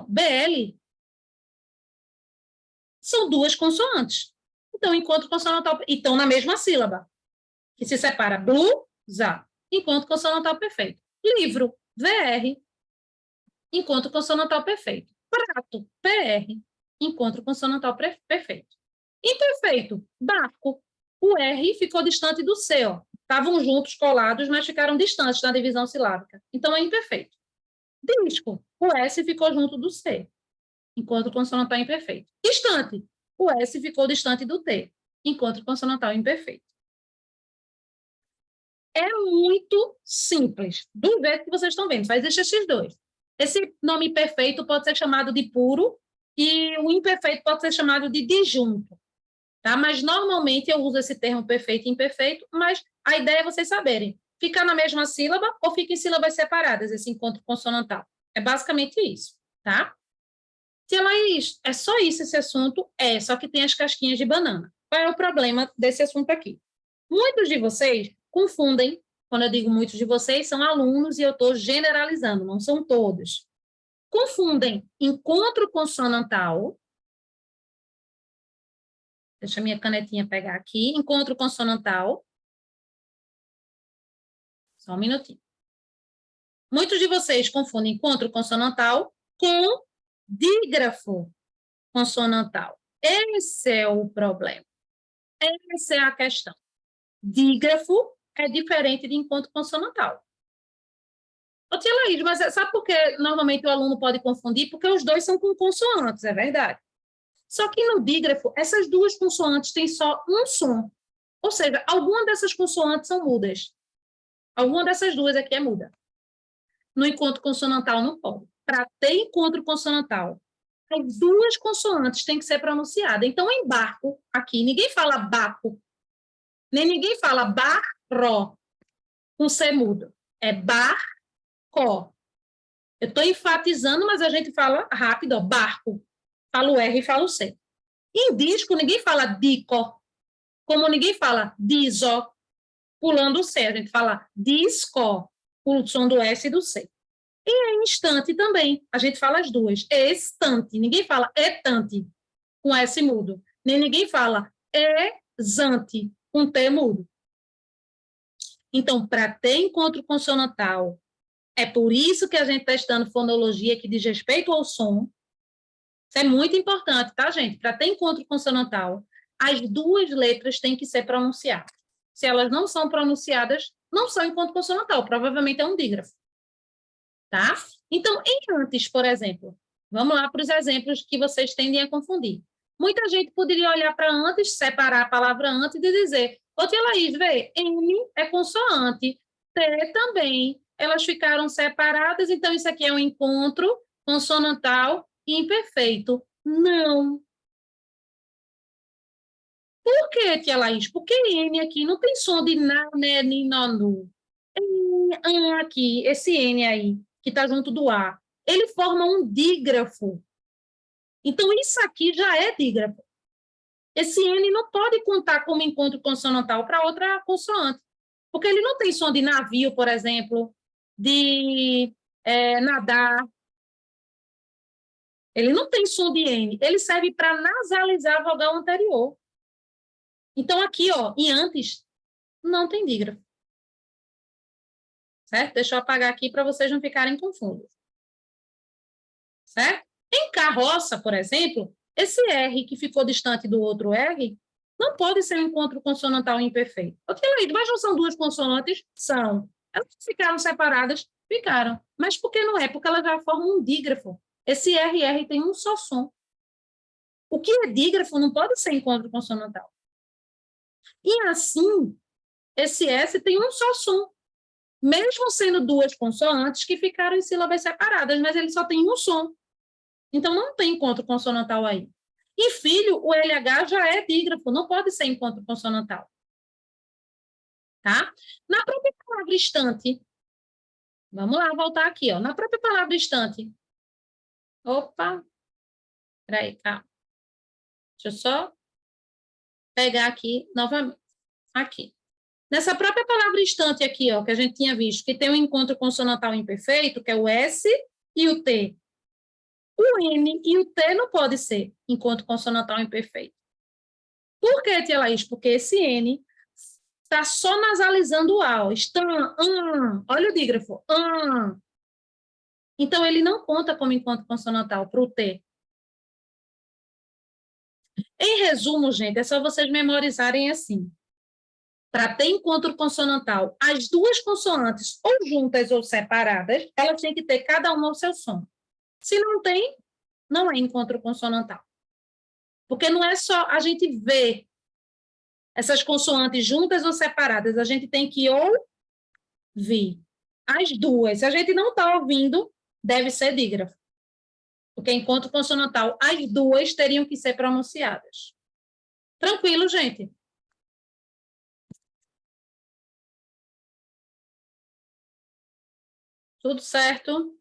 BL são duas consoantes. Então, encontro consonantal, então na mesma sílaba, que se separa blusa, encontro consonantal perfeito. Livro, VR, encontro consonantal perfeito. Prato, PR, encontro consonantal perfeito. Imperfeito, barco, o R ficou distante do C, ó. Estavam juntos, colados, mas ficaram distantes na divisão silábica. Então, é imperfeito. Disco, o S ficou junto do C, encontro consonantal imperfeito. Distante, o S ficou distante do T, encontro consonantal imperfeito. É muito simples, do jeito que vocês estão vendo, só existe esses dois. Esse nome perfeito pode ser chamado de puro e o imperfeito pode ser chamado de disjunto, tá? Mas normalmente eu uso esse termo perfeito e imperfeito, mas a ideia é vocês saberem, fica na mesma sílaba ou fica em sílabas separadas, esse encontro consonantal. É basicamente isso, tá? Tia Laís, é só isso esse assunto? É, só que tem as casquinhas de banana. Qual é o problema desse assunto aqui? Muitos de vocês confundem, quando eu digo muitos de vocês, são alunos e eu estou generalizando, não são todos. Confundem encontro consonantal, deixa a minha canetinha pegar aqui, encontro consonantal, só um minutinho. Muitos de vocês confundem encontro consonantal com dígrafo consonantal. Esse é o problema. Essa é a questão. Dígrafo é diferente de encontro consonantal. Ô, tia Laís, mas sabe por que normalmente o aluno pode confundir? Porque os dois são com consoantes, é verdade. Só que no dígrafo, essas duas consoantes têm só um som. Ou seja, alguma dessas consoantes são mudas. Alguma dessas duas aqui é muda. No encontro consonantal não pode. Para ter encontro consonantal, as duas consoantes têm que ser pronunciadas. Então, em barco, aqui, ninguém fala baco, nem ninguém fala barro, com C mudo. É barco. Eu estou enfatizando, mas a gente fala rápido, ó, barco. Fala o R e fala o C. Em disco, ninguém fala dico, como ninguém fala diso, pulando o C. A gente fala disco, o som do S e do C. E em instante também, a gente fala as duas. Estante, ninguém fala etante, com S mudo. Nem ninguém fala exante, com T mudo. Então, para ter encontro consonantal, é por isso que a gente está estudando fonologia que diz respeito ao som. Isso é muito importante, tá, gente? Para ter encontro consonantal, as duas letras têm que ser pronunciadas. Se elas não são pronunciadas, não são encontro consonantal, provavelmente é um dígrafo. Tá? Então, em antes, por exemplo, vamos lá para os exemplos que vocês tendem a confundir. Muita gente poderia olhar para antes, separar a palavra antes e dizer, ô tia Laís, vê, M é consoante, T também, elas ficaram separadas, então isso aqui é um encontro consonantal imperfeito. Não. Por que, tia Laís? Porque N aqui não tem som de na, né, ni, no, nu. Aqui, esse N aí, que está junto do A, ele forma um dígrafo. Então, isso aqui já é dígrafo. Esse N não pode contar como encontro consonantal para outra consoante, porque ele não tem som de navio, por exemplo, de nadar. Ele não tem som de N, ele serve para nasalizar a vogal anterior. Então, aqui, ó, em antes, não tem dígrafo. Certo? Deixa eu apagar aqui para vocês não ficarem confusos. Certo? Em carroça, por exemplo, esse R que ficou distante do outro R não pode ser um encontro consonantal imperfeito. Ok, Laíde, mas não são duas consoantes? São. Elas ficaram separadas? Ficaram. Mas por que não é? Porque elas já formam um dígrafo. Esse RR tem um só som. O que é dígrafo não pode ser encontro consonantal. E assim, esse S tem um só som. Mesmo sendo duas consoantes que ficaram em sílabas separadas, mas ele só tem um som. Então, não tem encontro consonantal aí. E filho, o LH já é dígrafo, não pode ser encontro consonantal. Tá? Na própria palavra estante, vamos lá, voltar aqui, ó. Na própria palavra estante. Opa, peraí, calma. Deixa eu só pegar aqui novamente. Aqui. Nessa própria palavra estante aqui, ó, que a gente tinha visto, que tem um encontro consonantal imperfeito, que é o S e o T. O N e o T não pode ser encontro consonantal imperfeito. Por que, tia Laís? Porque esse N está só nasalizando o A. Olha o dígrafo. Então, ele não conta como encontro consonantal para o T. Em resumo, gente, é só vocês memorizarem assim. Para ter encontro consonantal, as duas consoantes, ou juntas ou separadas, elas têm que ter cada uma o seu som. Se não tem, não é encontro consonantal. Porque não é só a gente ver essas consoantes juntas ou separadas, a gente tem que ouvir as duas. Se a gente não está ouvindo, deve ser dígrafo. Porque encontro consonantal, as duas teriam que ser pronunciadas. Tranquilo, gente? Tudo certo?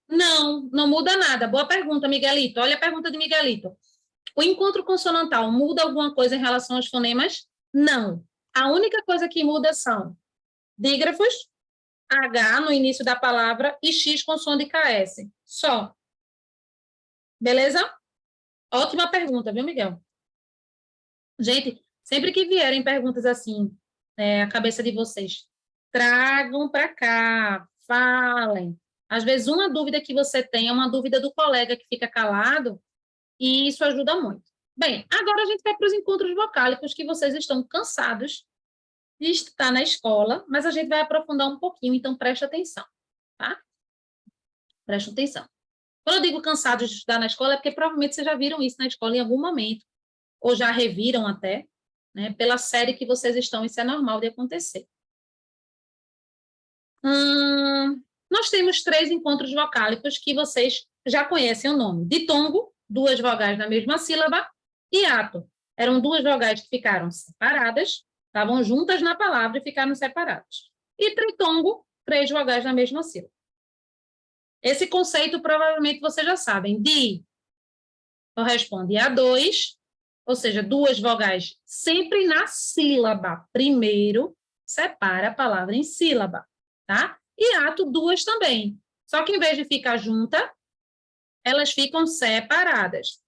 Não, não muda nada. Boa pergunta, Miguelito. Olha a pergunta de Miguelito. O encontro consonantal muda alguma coisa em relação aos fonemas? Não. A única coisa que muda são dígrafos, H no início da palavra e X com som de KS. Só. Beleza? Ótima pergunta, viu, Miguel? Gente, sempre que vierem perguntas assim, a cabeça de vocês, tragam para cá, falem. Às vezes, uma dúvida que você tem é uma dúvida do colega que fica calado, e isso ajuda muito. Bem, agora a gente vai para os encontros vocálicos, que vocês estão cansados de estar na escola, mas a gente vai aprofundar um pouquinho, então preste atenção, tá? Preste atenção. Quando eu digo cansados de estudar na escola, é porque provavelmente vocês já viram isso na escola em algum momento, ou já reviram até, né? Pela série que vocês estão, isso é normal de acontecer. Nós temos 3 encontros vocálicos que vocês já conhecem o nome. Ditongo, 2 vogais na mesma sílaba, e ato. Eram 2 vogais que ficaram separadas, estavam juntas na palavra e ficaram separadas. E tritongo, 3 vogais na mesma sílaba. Esse conceito provavelmente vocês já sabem. Di corresponde a 2, ou seja, 2 vogais sempre na sílaba. Primeiro, separa a palavra em sílaba, tá? E ato, 2 também. Só que em vez de ficar junta, elas ficam separadas,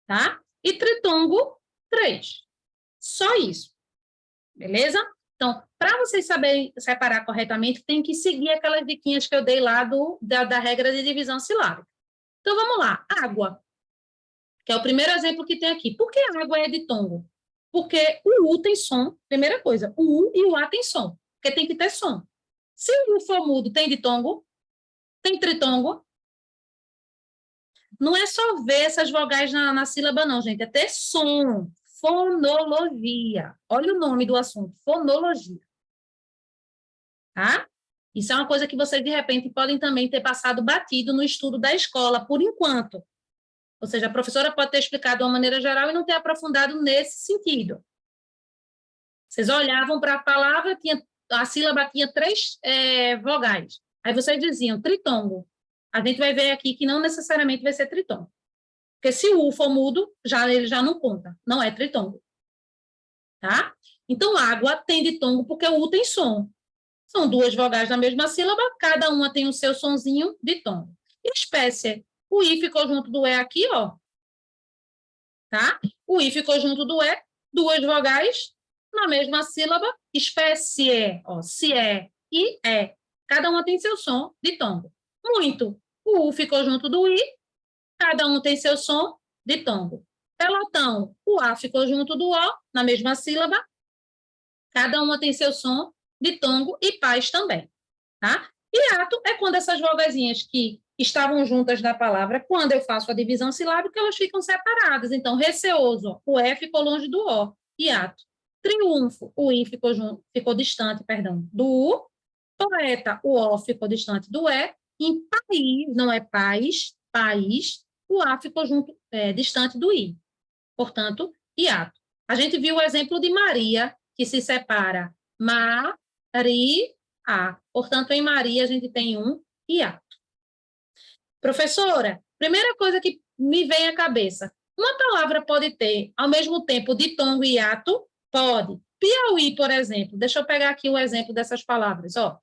tá? E tritongo, 3. Só isso. Beleza? Então, para vocês saberem separar corretamente, tem que seguir aquelas diquinhas que eu dei lá da regra de divisão silábica. Então, vamos lá. Água, que é o primeiro exemplo que tem aqui. Por que água é ditongo? Porque o U tem som, primeira coisa. O U e o A tem som, porque tem que ter som. Se o U for mudo, tem ditongo? Tem tritongo? Não é só ver essas vogais na sílaba, não, gente. É ter som. Fonologia. Olha o nome do assunto. Fonologia. Tá? Isso é uma coisa que vocês, de repente, podem também ter passado batido no estudo da escola, por enquanto. Ou seja, a professora pode ter explicado de uma maneira geral e não ter aprofundado nesse sentido. Vocês olhavam para a palavra, a sílaba tinha 3 vogais. Aí vocês diziam tritongo. A gente vai ver aqui que não necessariamente vai ser tritongo. Porque se o U for mudo, ele já não conta. Não é tritongo. Tá? Então, água tem ditongo porque o U tem som. São 2 vogais na mesma sílaba, cada uma tem o seu sonzinho ditongo. Espécie. O I ficou junto do E aqui, ó. Tá? O I ficou junto do E, duas vogais na mesma sílaba. Espécie, ó. Se é e é. Cada uma tem seu som de tombo. Muito. O U ficou junto do I, cada um tem seu som de tombo. Pelotão, o A ficou junto do O, na mesma sílaba, cada uma tem seu som de tongo e paz também, tá? Hiato é quando essas vogazinhas que estavam juntas na palavra, quando eu faço a divisão silábica, elas ficam separadas. Então, receoso, o E ficou longe do O, hiato. Triunfo, o I ficou distante, perdão, do U. Poeta, o O ficou distante do E. Em país, não é paz, país, o A ficou distante do I. Portanto, hiato. A gente viu o exemplo de Maria, que se separa Maria. Portanto, em Maria, a gente tem um hiato. Professora, primeira coisa que me vem à cabeça, uma palavra pode ter, ao mesmo tempo, ditongo e hiato? Pode. Piauí, por exemplo, deixa eu pegar aqui o exemplo dessas palavras, ó,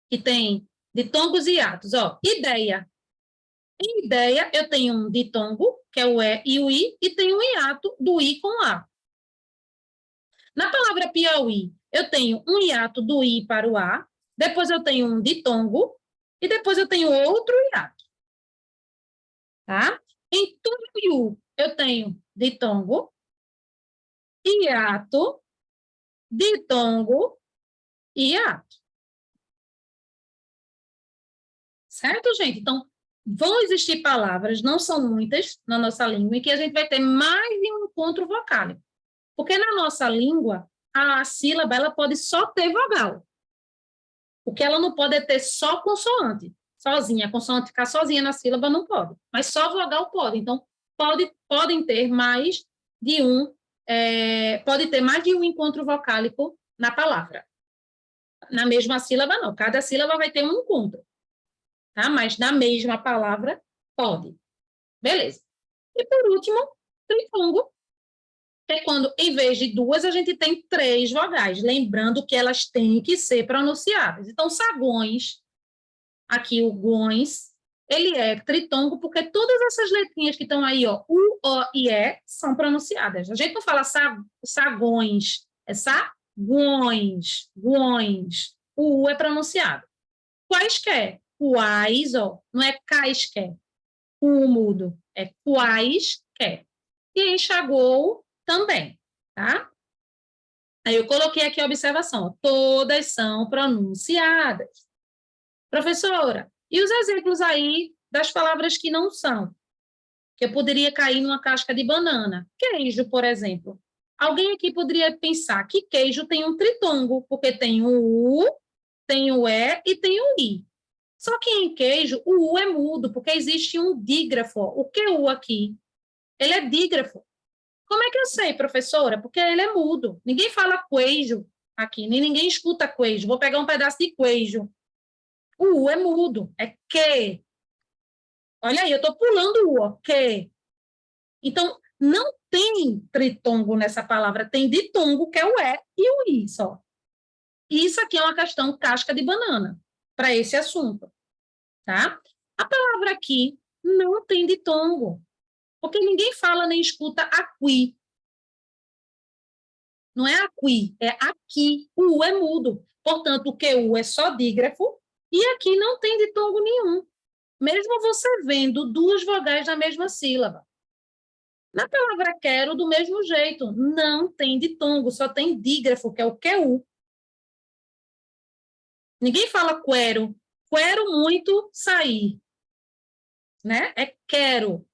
que tem ditongos e hiatos, ó, ideia. Em ideia, eu tenho um ditongo, que é o E e o I, e tenho um hiato do I com A. Na palavra Piauí, eu tenho um hiato do I para o A, depois eu tenho um ditongo, e depois eu tenho outro hiato. Tá? Em Tuiuti, eu tenho ditongo, hiato, ditongo e hiato. Certo, gente? Então, vão existir palavras, não são muitas na nossa língua, em que a gente vai ter mais de um encontro vocálico. Porque na nossa língua, a sílaba ela pode só ter vogal. O que ela não pode é ter só consoante, sozinha. A consoante ficar sozinha na sílaba não pode, mas só vogal pode. Então, podem ter mais de pode ter mais de um encontro vocálico na palavra. Na mesma sílaba, não. Cada sílaba vai ter um encontro. Tá? Mas na mesma palavra, pode. Beleza. E por último, trifungo, que é quando, em vez de duas, a gente tem três vogais, lembrando que elas têm que ser pronunciadas. Então, sagões, aqui o gões, ele é tritongo porque todas essas letrinhas que estão aí, ó, U, O e E, são pronunciadas. A gente não fala sagões, é sagões, gões. O U é pronunciado. Quaisquer, quais, ó, não é caisquer, o mudo, é quaisquer. E enxagou também, tá? Aí eu coloquei aqui a observação, ó, todas são pronunciadas. Professora, e os exemplos aí das palavras que não são? Que eu poderia cair numa casca de banana. Queijo, por exemplo. Alguém aqui poderia pensar que queijo tem um tritongo, porque tem o U, tem o E e tem o I. Só que em queijo, o U é mudo, porque existe um dígrafo. O que é U aqui? Ele é dígrafo. Como é que eu sei, professora? Porque ele é mudo. Ninguém fala queijo aqui, nem ninguém escuta queijo. Vou pegar um pedaço de queijo. O U é mudo, é que. Olha aí, eu estou pulando o U, ó, que. Então, não tem tritongo nessa palavra, tem ditongo, que é o E e o I só. E isso aqui é uma questão casca de banana, para esse assunto, tá? A palavra aqui não tem ditongo, porque ninguém fala nem escuta aqui. Não é aqui, é aqui. O U é mudo. Portanto, o QU é só dígrafo e aqui não tem ditongo nenhum. Mesmo você vendo duas vogais na mesma sílaba. Na palavra quero, do mesmo jeito, não tem ditongo, só tem dígrafo, que é o QU. Ninguém fala quero. Quero muito sair. Né? É quero.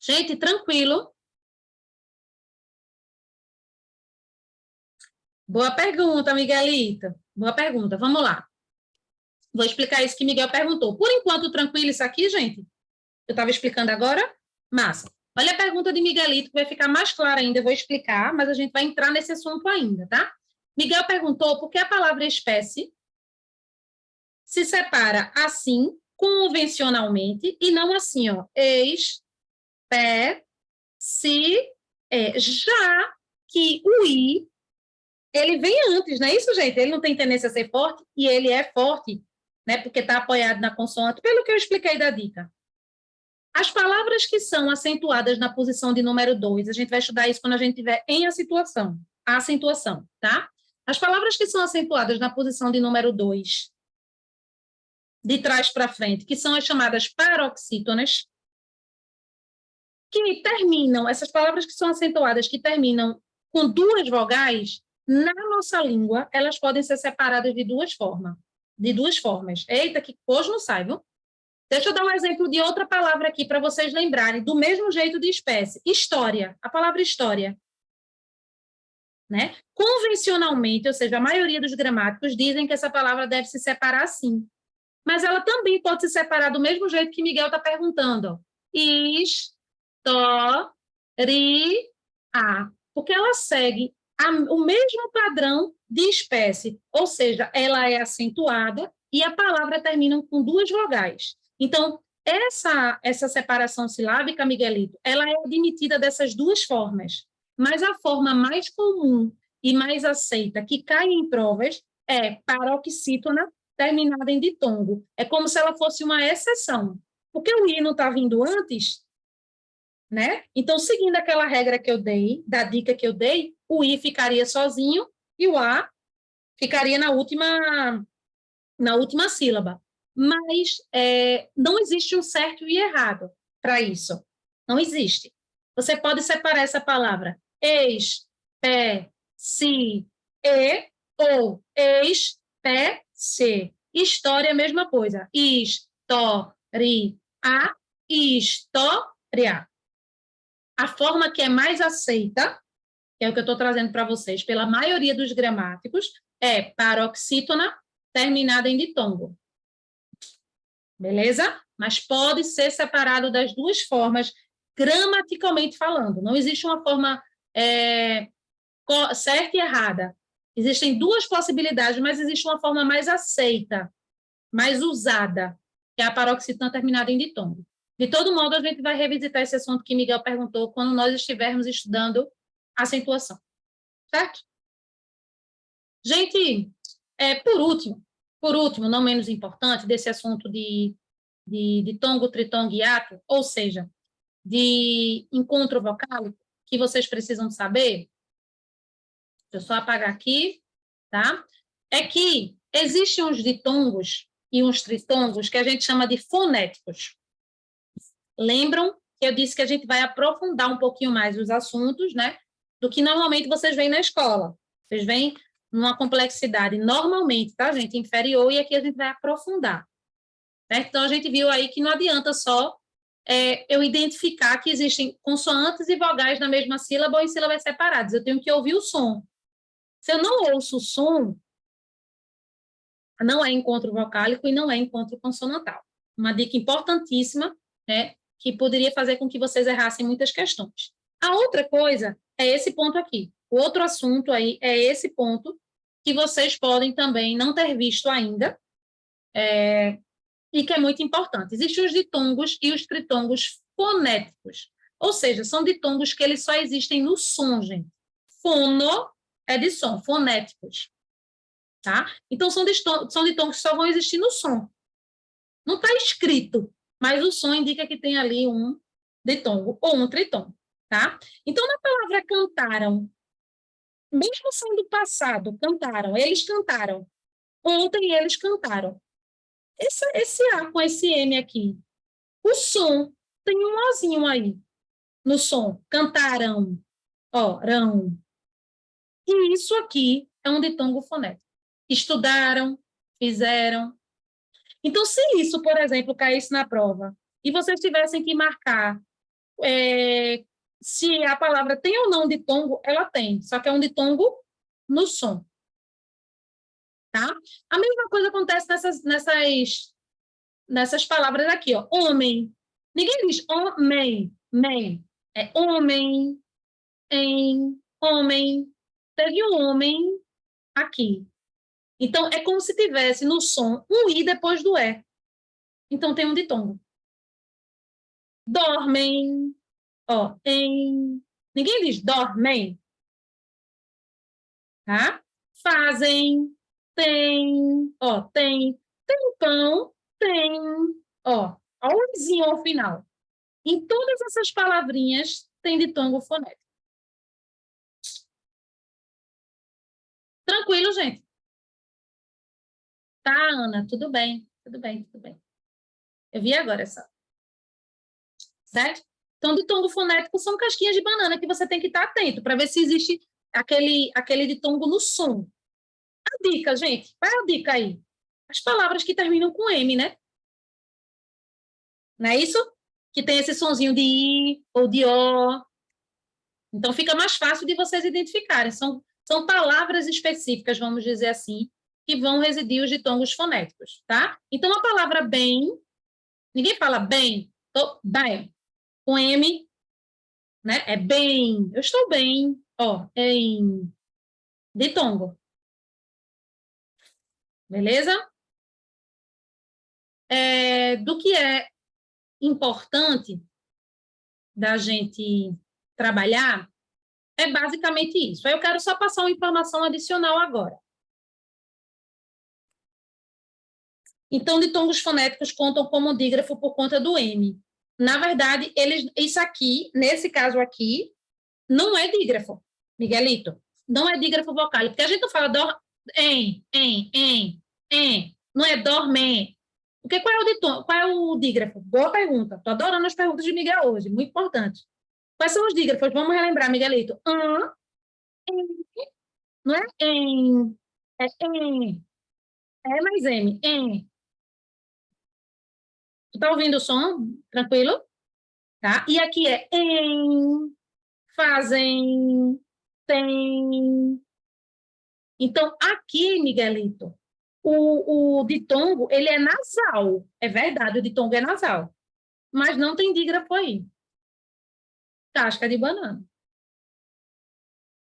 Gente, tranquilo. Boa pergunta, Miguelita. Boa pergunta. Vamos lá. Vou explicar isso que Miguel perguntou. Por enquanto, tranquilo isso aqui, gente? Eu estava explicando agora? Massa. Olha a pergunta de Miguelito, que vai ficar mais clara ainda. Eu vou explicar, mas a gente vai entrar nesse assunto ainda, tá? Miguel perguntou por que a palavra espécie se separa assim, convencionalmente, e não assim, ó. Ex, pé, se, já que o i, ele vem antes, não é isso, gente? Ele não tem tendência a ser forte, e ele é forte né? Porque está apoiado na consoante, pelo que eu expliquei da dica. As palavras que são acentuadas na posição de número 2, a gente vai estudar isso quando a gente tiver em a acentuação, tá? As palavras que são acentuadas na posição de número 2, de trás para frente, que são as chamadas paroxítonas, que terminam, essas palavras que são acentuadas, que terminam com duas vogais, na nossa língua, elas podem ser separadas de duas formas. Eita, que hoje não sai, viu? Deixa eu dar um exemplo de outra palavra aqui para vocês lembrarem, do mesmo jeito de espécie. História, a palavra história. Né? Convencionalmente, ou seja, a maioria dos gramáticos dizem que essa palavra deve se separar assim. Mas ela também pode se separar do mesmo jeito que Miguel está perguntando. A. Porque ela segue o mesmo padrão de espécie, ou seja, ela é acentuada e a palavra termina com duas vogais. Então, essa separação silábica, Miguelito, ela é admitida dessas duas formas, mas a forma mais comum e mais aceita, que cai em provas, é paroxítona terminada em ditongo. É como se ela fosse uma exceção. Porque o i não está vindo antes, né? Então, seguindo aquela regra que eu dei, da dica que eu dei, o i ficaria sozinho e o a ficaria na última sílaba. Mas não existe um certo e errado para isso. Não existe. Você pode separar essa palavra ex, pé, si, e, ou ex, pé, se. História, a mesma coisa. História, história. A forma que é mais aceita, que é o que eu estou trazendo para vocês, pela maioria dos gramáticos, é paroxítona terminada em ditongo. Beleza? Mas pode ser separado das duas formas, gramaticalmente falando. Não existe uma forma certa e errada. Existem duas possibilidades, mas existe uma forma mais aceita, mais usada, que é a paroxítona terminada em ditongo. De todo modo, a gente vai revisitar esse assunto que Miguel perguntou quando nós estivermos estudando acentuação. Certo? Gente, por último, não menos importante, desse assunto de tongo, tritongo e ato, ou seja, de encontro vocálico, que vocês precisam saber, deixa eu só apagar aqui, tá? É que existem uns ditongos e uns tritongos que a gente chama de fonéticos. Lembram que eu disse que a gente vai aprofundar um pouquinho mais os assuntos, né? Do que normalmente vocês veem na escola. Vocês veem numa complexidade normalmente, tá, gente? Inferior, e aqui a gente vai aprofundar. Certo? Então, a gente viu aí que não adianta só eu identificar que existem consoantes e vogais na mesma sílaba ou em sílabas separadas. Eu tenho que ouvir o som. Se eu não ouço o som, não é encontro vocálico e não é encontro consonantal. Uma dica importantíssima, né, que poderia fazer com que vocês errassem muitas questões. A outra coisa é esse ponto aqui. O outro assunto aí é esse ponto que vocês podem também não ter visto ainda, e que é muito importante. Existem os ditongos e os tritongos fonéticos, ou seja, são ditongos que eles só existem no som, gente. Fono é de som, fonéticos. Tá? Então, são ditongos que só vão existir no som. Não está escrito, mas o som indica que tem ali um ditongo ou um tritongo. Tá? Então, na palavra cantaram, mesmo sendo passado, cantaram, eles cantaram. Ontem eles cantaram. Esse A com esse M aqui, o som tem um Ozinho aí no som. Cantaram, orão. E isso aqui é um ditongo fonético. Estudaram, fizeram. Então, se isso, por exemplo, caísse na prova e vocês tivessem que marcar se a palavra tem ou não ditongo, ela tem, só que é um ditongo no som. Tá? A mesma coisa acontece nessas palavras aqui, ó. Homem. Ninguém diz homem, man. É homem, em, homem. Teve um homem aqui. Então, é como se tivesse no som um i depois do e. Então, tem um ditongo. Dormem, ó, em. Ninguém diz dormem, tá? Fazem, tem, ó, tem. Tem pão, tem. Ó o izinho ao final. Em todas essas palavrinhas tem ditongo fonético. Tranquilo, gente? Tá, Ana? Tudo bem, tudo bem, tudo bem. Eu vi agora só. Certo? Então, ditongo fonético são casquinhas de banana que você tem que estar atento para ver se existe aquele ditongo no som. A dica, gente, qual é a dica aí? As palavras que terminam com M, né? Não é isso? Que tem esse sonzinho de I ou de O. Então, fica mais fácil de vocês identificarem. São palavras específicas, vamos dizer assim, que vão residir os ditongos fonéticos, tá? Então, a palavra bem, ninguém fala bem, tô bem, com M, né? É bem, eu estou bem, ó, em ditongo, beleza? Do que é importante da gente trabalhar é basicamente isso. Aí eu quero só passar uma informação adicional agora. Então, ditongos fonéticos contam como dígrafo por conta do M. Na verdade, isso aqui, nesse caso aqui, não é dígrafo, Miguelito. Não é dígrafo vocálico, porque a gente não fala não é dorme. Porque qual é o ditongo, qual é o dígrafo? Boa pergunta. Estou adorando as perguntas de Miguel hoje, muito importante. Quais são os dígrafos? Vamos relembrar, Miguelito. Não é em, é mais M, em. Tu tá ouvindo o som? Tranquilo? Tá? E aqui é em, fazem, tem. Então, aqui, Miguelito, o ditongo, ele é nasal. É verdade, o ditongo é nasal. Mas não tem dígrafo aí. Casca de banana.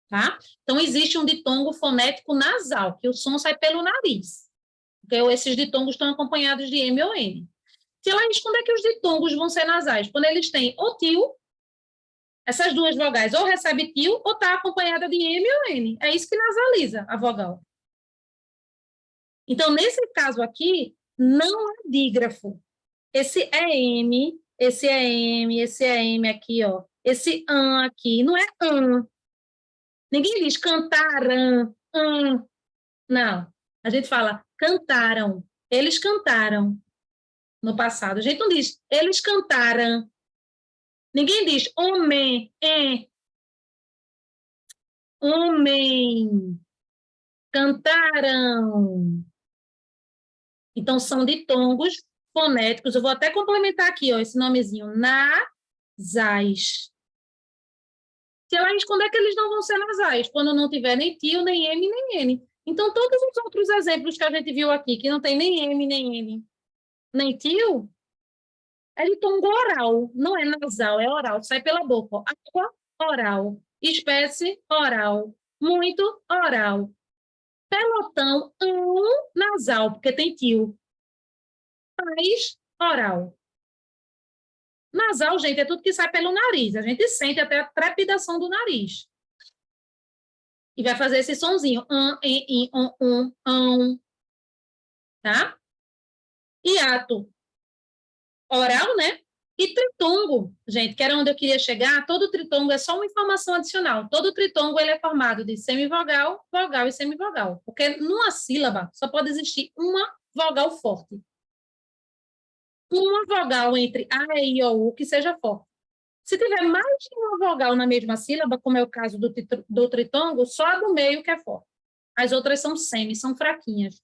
Tá? Então, existe um ditongo fonético nasal, que o som sai pelo nariz. Porque esses ditongos estão acompanhados de M ou N. Laís, quando é que os ditongos vão ser nasais? Quando eles têm ou tio, essas duas vogais, ou recebe tio, ou está acompanhada de M ou N. É isso que nasaliza a vogal. Então, nesse caso aqui, não é dígrafo. Esse é M, esse é M, esse é M aqui, ó. Esse an aqui, não é an. Ninguém diz cantaram, an. Não. A gente fala cantaram. Eles cantaram no passado. A gente não diz eles cantaram. Ninguém diz homem, homem, cantaram. Então, são ditongos fonéticos. Eu vou até complementar aqui, ó, esse nomezinho, nasais. Laís, quando é que eles não vão ser nasais? Quando não tiver nem tio, nem M, nem N. Então, todos os outros exemplos que a gente viu aqui, que não tem nem M, nem N, nem tio, é ditongo oral, não é nasal, é oral, sai pela boca. Ó. Água, oral. Espécie, oral. Muito, oral. Pelotão, nasal, porque tem tio. País, oral. Nasal, gente, é tudo que sai pelo nariz. A gente sente até a trepidação do nariz. E vai fazer esse sonzinho. Tá? Hiato oral, né? E tritongo, gente, que era onde eu queria chegar, todo tritongo é só uma informação adicional. Todo tritongo ele é formado de semivogal, vogal e semivogal. Porque numa sílaba só pode existir uma vogal forte. Uma vogal entre A, E, I, O, U que seja forte. Se tiver mais de uma vogal na mesma sílaba, como é o caso do tritongo, só a do meio que é forte. As outras são semi, são fraquinhas.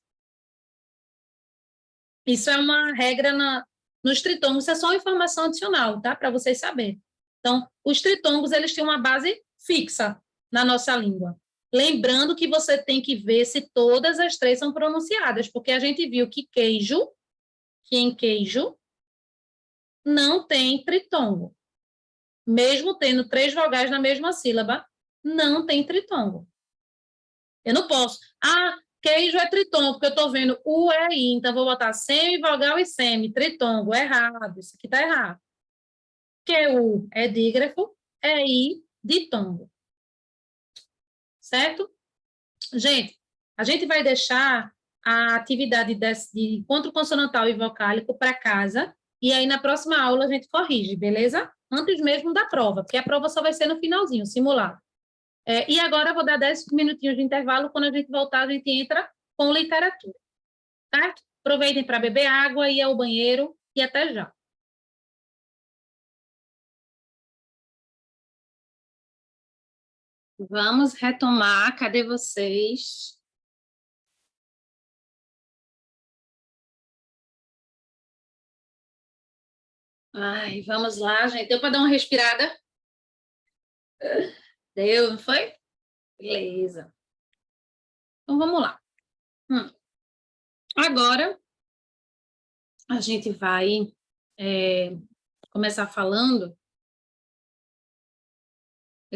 Isso é uma regra nos tritongos, isso é só uma informação adicional, tá? Para vocês saberem. Então, os tritongos, eles têm uma base fixa na nossa língua. Lembrando que você tem que ver se todas as três são pronunciadas, porque a gente viu que queijo, que em queijo, não tem tritongo. Mesmo tendo três vogais na mesma sílaba, não tem tritongo. Eu não posso. Queijo é tritongo, porque eu estou vendo U, E, I, então vou botar semivogal e semi, tritongo, errado, isso aqui está errado. Que U é dígrafo, I, ditongo. Certo? Gente, a gente vai deixar a atividade de encontro consonantal e vocálico para casa, e aí na próxima aula a gente corrige, beleza? Antes mesmo da prova, porque a prova só vai ser no finalzinho, simulado. E agora eu vou dar 10 minutinhos de intervalo, quando a gente voltar a gente entra com literatura, certo? Aproveitem para beber água, ir ao banheiro e até já. Vamos retomar, cadê vocês? Ai, vamos lá, gente. Deu para dar uma respirada? Deu, não foi? Beleza. Então, vamos lá. Agora, a gente vai começar falando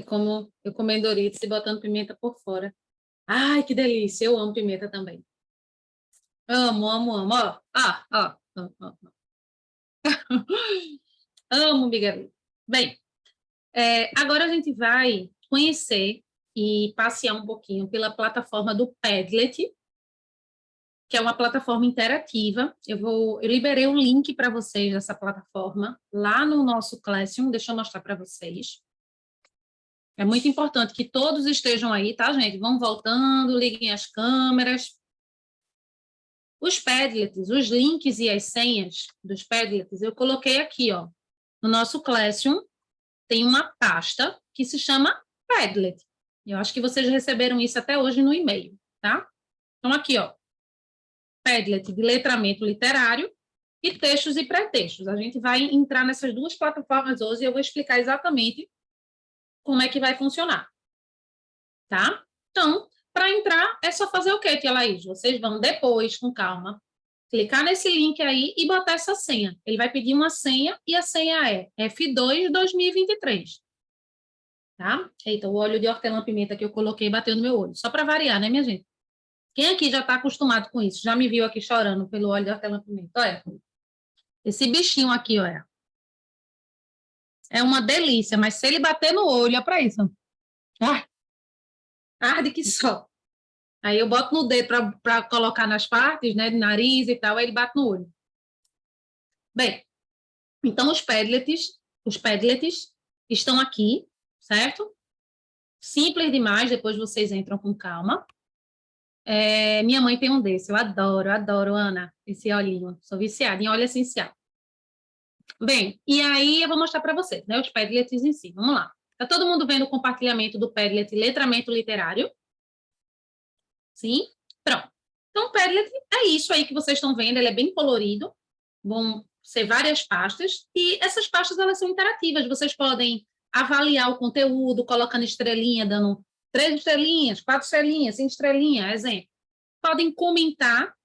como eu comendo Doritos e botando pimenta por fora. Ai, que delícia. Eu amo pimenta também. Amo, amo, amo. Ó, ó, ó, ó. Amo brigadeiro. Bem, agora a gente vai conhecer e passear um pouquinho pela plataforma do Padlet, que é uma plataforma interativa. Eu liberei o link para vocês dessa plataforma lá no nosso Classroom. Deixa eu mostrar para vocês. É muito importante que todos estejam aí, tá, gente? Vão voltando, liguem as câmeras. Os Padlets, os links e as senhas dos Padlets, eu coloquei aqui, ó, no nosso Classroom. Tem uma pasta que se chama Padlet. Eu acho que vocês receberam isso até hoje no e-mail, tá? Então, aqui, ó, Padlet de letramento literário e textos e pré-textos. A gente vai entrar nessas duas plataformas hoje e eu vou explicar exatamente como é que vai funcionar, tá? Então, para entrar, é só fazer o quê, tia Laís? Vocês vão depois, com calma, clicar nesse link aí e botar essa senha. Ele vai pedir uma senha e a senha é F2 2023. Tá? Eita, o óleo de hortelã-pimenta que eu coloquei bateu no meu olho. Só para variar, né, minha gente? Quem aqui já está acostumado com isso? Já me viu aqui chorando pelo óleo de hortelã-pimenta? Olha, esse bichinho aqui, olha. É uma delícia, mas se ele bater no olho, é para isso. Ah, arde que só. Aí eu boto no dedo para colocar nas partes, né, de nariz e tal, aí ele bate no olho. Bem, então os Padlets estão aqui, certo? Simples demais, depois vocês entram com calma. Minha mãe tem um desse, eu adoro, Ana, esse olhinho. Sou viciada em óleo essencial. Bem, e aí eu vou mostrar para vocês, né, os Padlets em si. Vamos lá. Está todo mundo vendo o compartilhamento do Padlet Letramento Literário? Sim? Pronto. Então, o Padlet é isso aí que vocês estão vendo, ele é bem colorido, vão ser várias pastas, e essas pastas, elas são interativas, vocês podem avaliar o conteúdo, colocando estrelinha, dando 3 estrelinhas, 4 estrelinhas, 5 estrelinhas, exemplo. Podem comentar,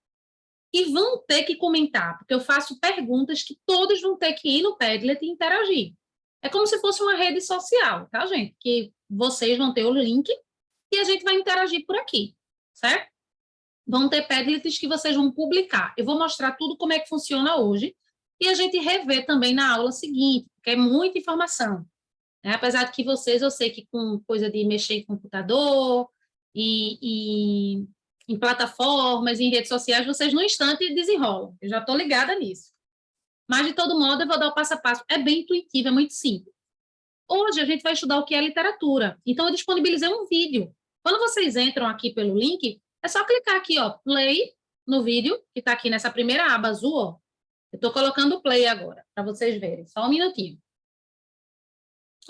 e vão ter que comentar, porque eu faço perguntas que todos vão ter que ir no Padlet e interagir. É como se fosse uma rede social, tá, gente? Que vocês vão ter o link e a gente vai interagir por aqui, certo? Vão ter Padlets que vocês vão publicar. Eu vou mostrar tudo como é que funciona hoje e a gente revê também na aula seguinte, porque é muita informação. Né? Apesar de que vocês, eu sei que com coisa de mexer em computador e em plataformas, em redes sociais, vocês no instante desenrolam. Eu já estou ligada nisso. Mas, de todo modo, eu vou dar o passo a passo. É bem intuitivo, é muito simples. Hoje, a gente vai estudar o que é literatura. Então, eu disponibilizei um vídeo. Quando vocês entram aqui pelo link, é só clicar aqui, ó, play no vídeo, que está aqui nessa primeira aba azul, ó. Eu estou colocando o play agora, para vocês verem. Só um minutinho.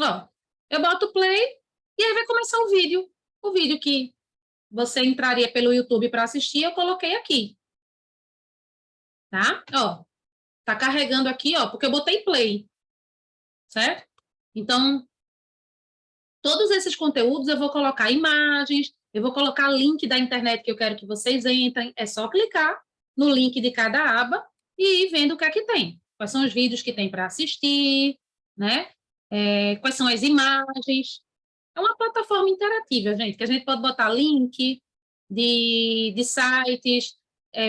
Ó, eu boto play e aí vai começar o vídeo. O vídeo que você entraria pelo YouTube para assistir, eu coloquei aqui. Tá? Ó, tá carregando aqui, ó, porque eu botei play. Certo? Então, todos esses conteúdos eu vou colocar imagens, eu vou colocar link da internet que eu quero que vocês entrem. É só clicar no link de cada aba e ir vendo o que é que tem. Quais são os vídeos que tem para assistir, né? Quais são as imagens. É uma plataforma interativa, gente, que a gente pode botar link de sites,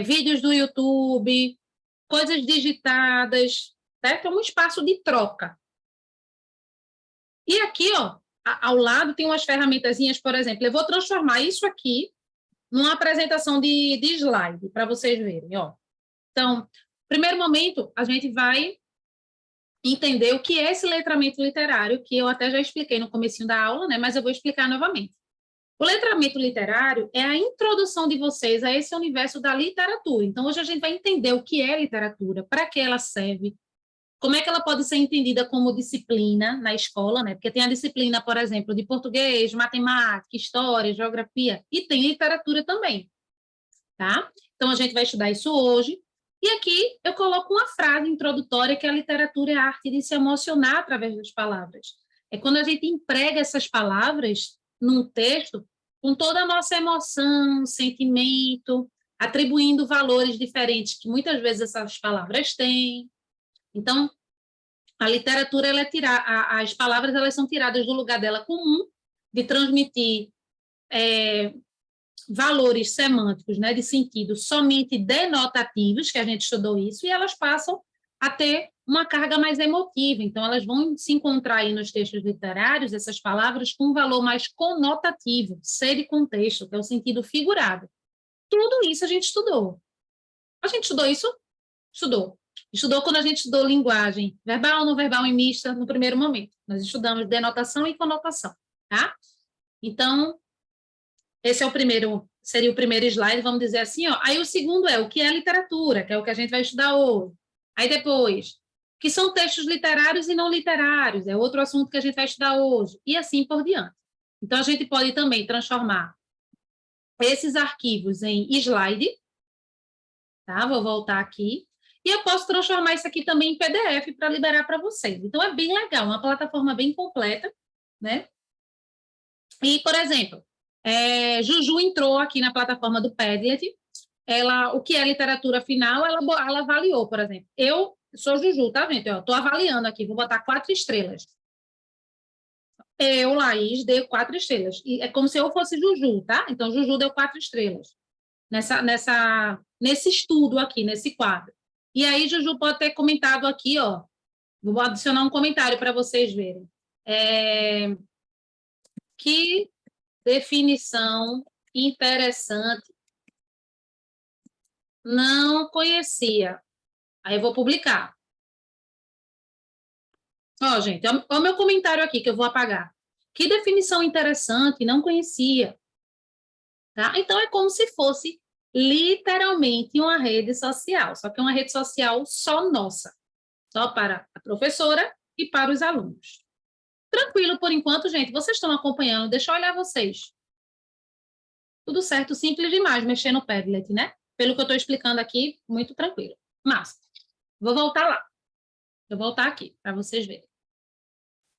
vídeos do YouTube, coisas digitadas, certo? É um espaço de troca. E aqui, ó, ao lado tem umas ferramentazinhas, por exemplo, eu vou transformar isso aqui numa apresentação de slide, para vocês verem, ó. Então, primeiro momento, a gente vai entender o que é esse letramento literário, que eu até já expliquei no comecinho da aula, né? Mas eu vou explicar novamente. O letramento literário é a introdução de vocês a esse universo da literatura. Então, hoje a gente vai entender o que é literatura, para que ela serve, como é que ela pode ser entendida como disciplina na escola, né? Porque tem a disciplina, por exemplo, de português, matemática, história, geografia, e tem literatura também, tá? Então, a gente vai estudar isso hoje. E aqui eu coloco uma frase introdutória que a literatura é a arte de se emocionar através das palavras. É quando a gente emprega essas palavras num texto com toda a nossa emoção, sentimento, atribuindo valores diferentes que muitas vezes essas palavras têm. Então, a literatura, ela as palavras elas são tiradas do lugar dela comum, de transmitir valores semânticos, né, de sentido somente denotativos, que a gente estudou isso, e elas passam a ter uma carga mais emotiva. Então, elas vão se encontrar aí nos textos literários, essas palavras, com um valor mais conotativo, ser de contexto, que é o sentido figurado. Tudo isso a gente estudou. A gente estudou isso? Estudou. Estudou quando a gente estudou linguagem verbal, não verbal e mista no primeiro momento. Nós estudamos denotação e conotação, tá? Então, esse é o primeiro, seria o primeiro slide, vamos dizer assim, ó. Aí o segundo é o que é literatura, que é o que a gente vai estudar hoje. Aí depois, o que são textos literários e não literários, é outro assunto que a gente vai estudar hoje, e assim por diante. Então, a gente pode também transformar esses arquivos em slide, tá? Vou voltar aqui. E eu posso transformar isso aqui também em PDF para liberar para vocês. Então, é bem legal, uma plataforma bem completa, né? E, por exemplo, Juju entrou aqui na plataforma do Padlet, o que é literatura final, ela avaliou, por exemplo. Eu sou Juju, tá, gente? Estou avaliando aqui, vou botar 4 estrelas. Eu, Laís, dei 4 estrelas. E é como se eu fosse Juju, tá? Então, Juju deu 4 estrelas nesse estudo aqui, nesse quadro. E aí, Juju pode ter comentado aqui, ó. Vou adicionar um comentário para vocês verem. Que definição interessante. Não conhecia. Aí eu vou publicar. Ó, gente, olha o meu comentário aqui que eu vou apagar. Que definição interessante, não conhecia. Tá? Então, é como se fosse literalmente uma rede social, só que é uma rede social só nossa, só para a professora e para os alunos. Tranquilo por enquanto, gente? Vocês estão acompanhando? Deixa eu olhar vocês. Tudo certo, simples demais mexer no Padlet, né? Pelo que eu estou explicando aqui, muito tranquilo. Mas, vou voltar lá. Vou voltar aqui, para vocês verem.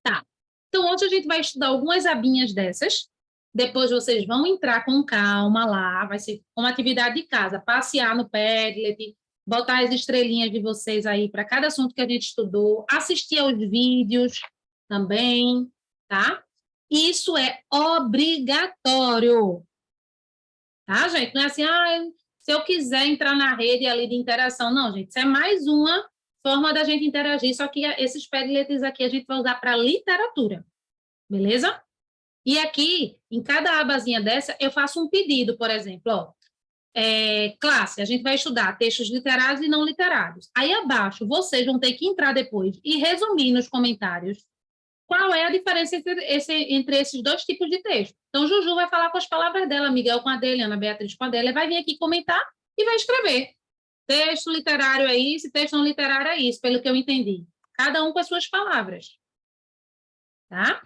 Tá. Então, hoje a gente vai estudar algumas abinhas dessas. Depois vocês vão entrar com calma lá. Vai ser uma atividade de casa. Passear no Padlet, botar as estrelinhas de vocês aí para cada assunto que a gente estudou. Assistir aos vídeos também, tá? Isso é obrigatório. Tá, gente? Não é assim, se eu quiser entrar na rede ali de interação. Não, gente, isso é mais uma forma da gente interagir, só que esses Padlets aqui a gente vai usar para literatura, beleza? E aqui, em cada abazinha dessa, eu faço um pedido, por exemplo, ó, classe, a gente vai estudar textos literários e não literários. Aí abaixo, vocês vão ter que entrar depois e resumir nos comentários qual é a diferença entre esses dois tipos de texto. Então, Juju vai falar com as palavras dela, Miguel com a dele, Ana Beatriz com a dela, vai vir aqui comentar e vai escrever. Texto literário é isso, texto não literário é isso, pelo que eu entendi. Cada um com as suas palavras. Tá?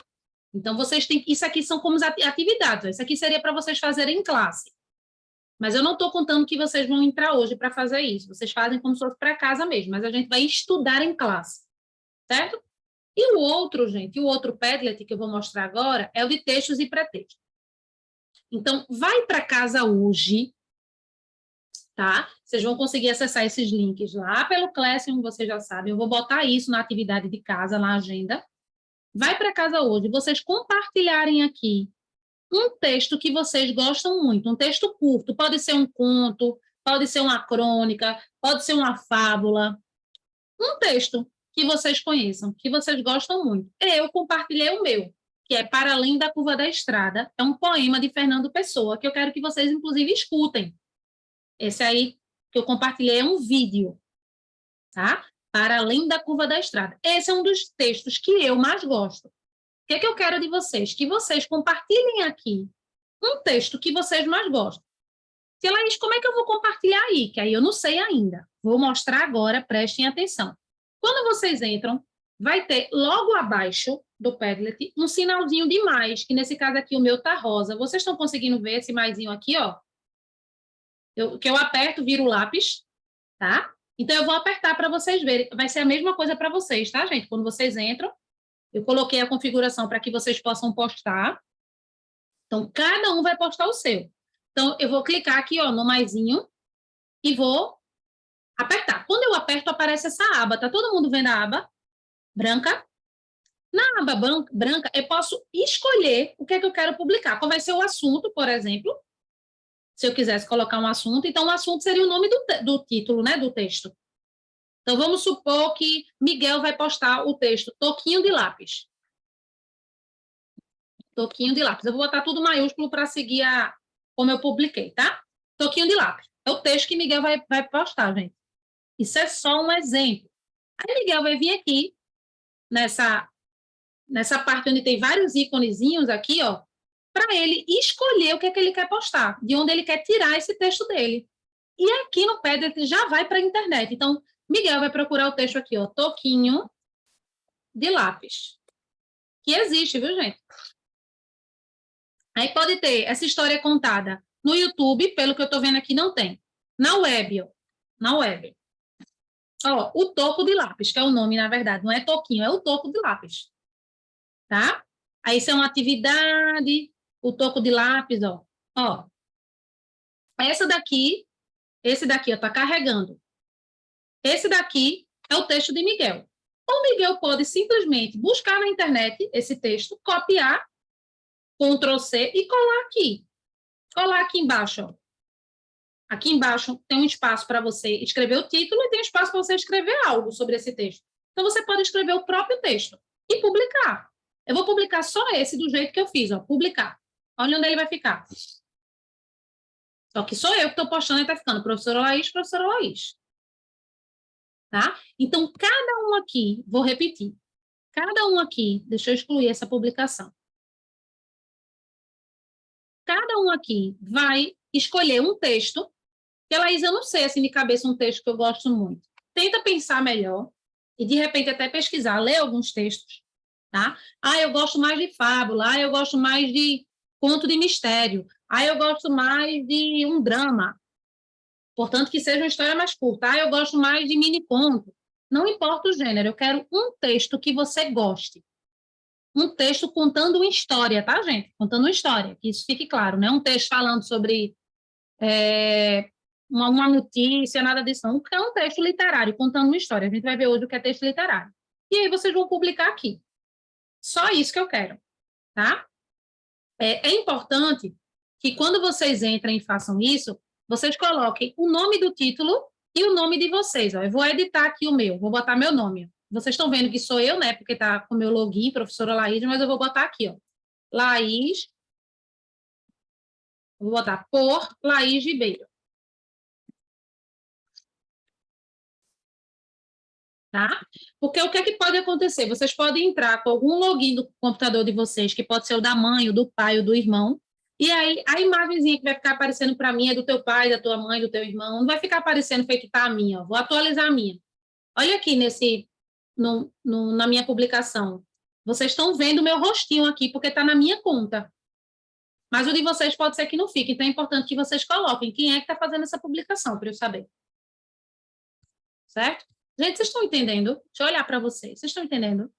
Então, vocês têm... Isso aqui são como atividades. Isso aqui seria para vocês fazerem em classe. Mas eu não estou contando que vocês vão entrar hoje para fazer isso. Vocês fazem como se fosse para casa mesmo, mas a gente vai estudar em classe. Certo? E o outro, gente, o outro Padlet que eu vou mostrar agora é o de textos e pretextos. Então, vai para casa hoje, tá? Vocês vão conseguir acessar esses links lá pelo Classroom, vocês já sabem. Eu vou botar isso na atividade de casa, na agenda. Vai para casa hoje, vocês compartilharem aqui um texto que vocês gostam muito, um texto curto, pode ser um conto, pode ser uma crônica, pode ser uma fábula, um texto que vocês conheçam, que vocês gostam muito. Eu compartilhei o meu, que é Para Além da Curva da Estrada. É um poema de Fernando Pessoa, que eu quero que vocês, inclusive, escutem. Esse aí que eu compartilhei é um vídeo, tá? Para Além da Curva da Estrada. Esse é um dos textos que eu mais gosto. O que é que eu quero de vocês? Que vocês compartilhem aqui um texto que vocês mais gostam. Tia Laís, como é que eu vou compartilhar aí? Que aí eu não sei ainda. Vou mostrar agora, prestem atenção. Quando vocês entram, vai ter logo abaixo do Padlet um sinalzinho de mais, que nesse caso aqui o meu tá rosa. Vocês estão conseguindo ver esse maisinho aqui, ó? Que eu aperto, viro o lápis, tá? Então eu vou apertar para vocês verem. Vai ser a mesma coisa para vocês, tá, gente? Quando vocês entram, eu coloquei a configuração para que vocês possam postar. Então, cada um vai postar o seu. Então, eu vou clicar aqui, ó, no maisinho e vou apertar. Quando eu aperto, aparece essa aba. Tá todo mundo vendo a aba branca? Na aba branca, eu posso escolher o que é que eu quero publicar. Qual vai ser o assunto, por exemplo, se eu quisesse colocar um assunto. Então, o assunto seria o nome do título, né, do texto. Então, vamos supor que Miguel vai postar o texto Toquinho de Lápis. Toquinho de Lápis. Eu vou botar tudo maiúsculo para seguir como eu publiquei, tá? Toquinho de Lápis. É o texto que Miguel vai postar, gente. Isso é só um exemplo. Aí Miguel vai vir aqui, nessa parte onde tem vários íconezinhos aqui, ó, para ele escolher o que é que ele quer postar, de onde ele quer tirar esse texto dele. E aqui no Padlet já vai para a internet. Então, Miguel vai procurar o texto aqui, ó, Toquinho de Lápis. Que existe, viu, gente? Aí pode ter essa história contada no YouTube, pelo que eu estou vendo aqui, não tem. Na web, ó. Na web. Ó, o toco de lápis, que é o nome, na verdade, não é toquinho, é o toco de lápis. Tá? Aí isso é uma atividade, o toco de lápis, ó. Ó. Esse daqui, ó, tá carregando. Esse daqui é o texto de Miguel. O Miguel pode simplesmente buscar na internet esse texto, copiar, Ctrl+C e colar aqui. Colar aqui embaixo, ó. Aqui embaixo tem um espaço para você escrever o título e tem um espaço para você escrever algo sobre esse texto. Então, você pode escrever o próprio texto e publicar. Eu vou publicar só esse do jeito que eu fiz, ó, publicar. Olha onde ele vai ficar. Só que sou eu que estou postando e está ficando professora Laís, professora Laís. Tá? Então, cada um aqui, vou repetir, cada um aqui, deixa eu excluir essa publicação. Cada um aqui vai escolher um texto. E, Laís, eu não sei, assim, de cabeça, um texto que eu gosto muito. Tenta pensar melhor e, de repente, até pesquisar, ler alguns textos, tá? Ah, eu gosto mais de fábula, eu gosto mais de conto de mistério, eu gosto mais de um drama, portanto, que seja uma história mais curta. Eu gosto mais de mini conto. Não importa o gênero, eu quero um texto que você goste. Um texto contando uma história, tá, gente? Contando uma história, que isso fique claro, não é um texto falando sobre uma notícia, nada disso, não. É um texto literário, contando uma história. A gente vai ver hoje o que é texto literário. E aí vocês vão publicar aqui. Só isso que eu quero, tá? É importante que quando vocês entrem e façam isso, vocês coloquem o nome do título e o nome de vocês. Ó. Eu vou editar aqui o meu, vou botar meu nome. Vocês estão vendo que sou eu, né? Porque tá com o meu login, professora Laís, mas eu vou botar aqui, ó. Laís, vou botar por Laís Ribeiro. Tá? Porque o que é que pode acontecer? Vocês podem entrar com algum login do computador de vocês, que pode ser o da mãe, o do pai, o do irmão, e aí a imagenzinha que vai ficar aparecendo para mim é do teu pai, da tua mãe, do teu irmão, não vai ficar aparecendo feito tá a minha, ó. Vou atualizar a minha. Olha aqui na minha publicação. Vocês estão vendo o meu rostinho aqui, porque está na minha conta. Mas o de vocês pode ser que não fique, então é importante que vocês coloquem quem é que está fazendo essa publicação, para eu saber. Certo? Gente, vocês estão entendendo? Deixa eu olhar para vocês. Vocês estão entendendo?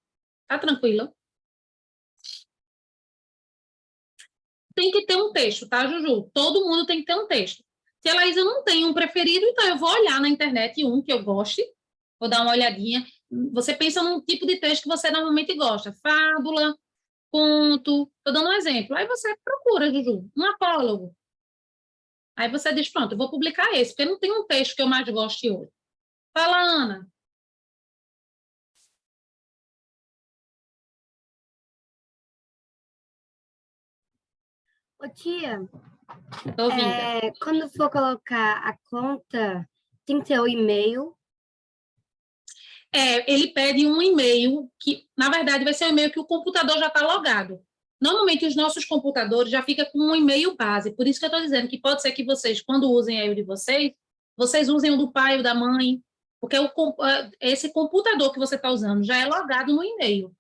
Tá tranquilo? Tem que ter um texto, tá, Juju? Todo mundo tem que ter um texto. Se a Laísa não tem um preferido, então eu vou olhar na internet um que eu goste, vou dar uma olhadinha. Você pensa num tipo de texto que você normalmente gosta. Fábula, conto, estou dando um exemplo. Aí você procura, Juju, um apólogo. Aí você diz, pronto, eu vou publicar esse, porque não tem um texto que eu mais goste hoje. Fala, Ana. Ô, tia, Tô ouvindo. quando for colocar a conta, tem que ter o e-mail. Ele pede um e-mail que, na verdade, vai ser um e-mail que o computador já está logado. Normalmente, os nossos computadores já ficam com um e-mail base. Por isso que eu estou dizendo que pode ser que vocês, quando usem aí o de vocês, vocês usem o do pai ou da mãe, porque esse computador que você está usando já é logado no e-mail.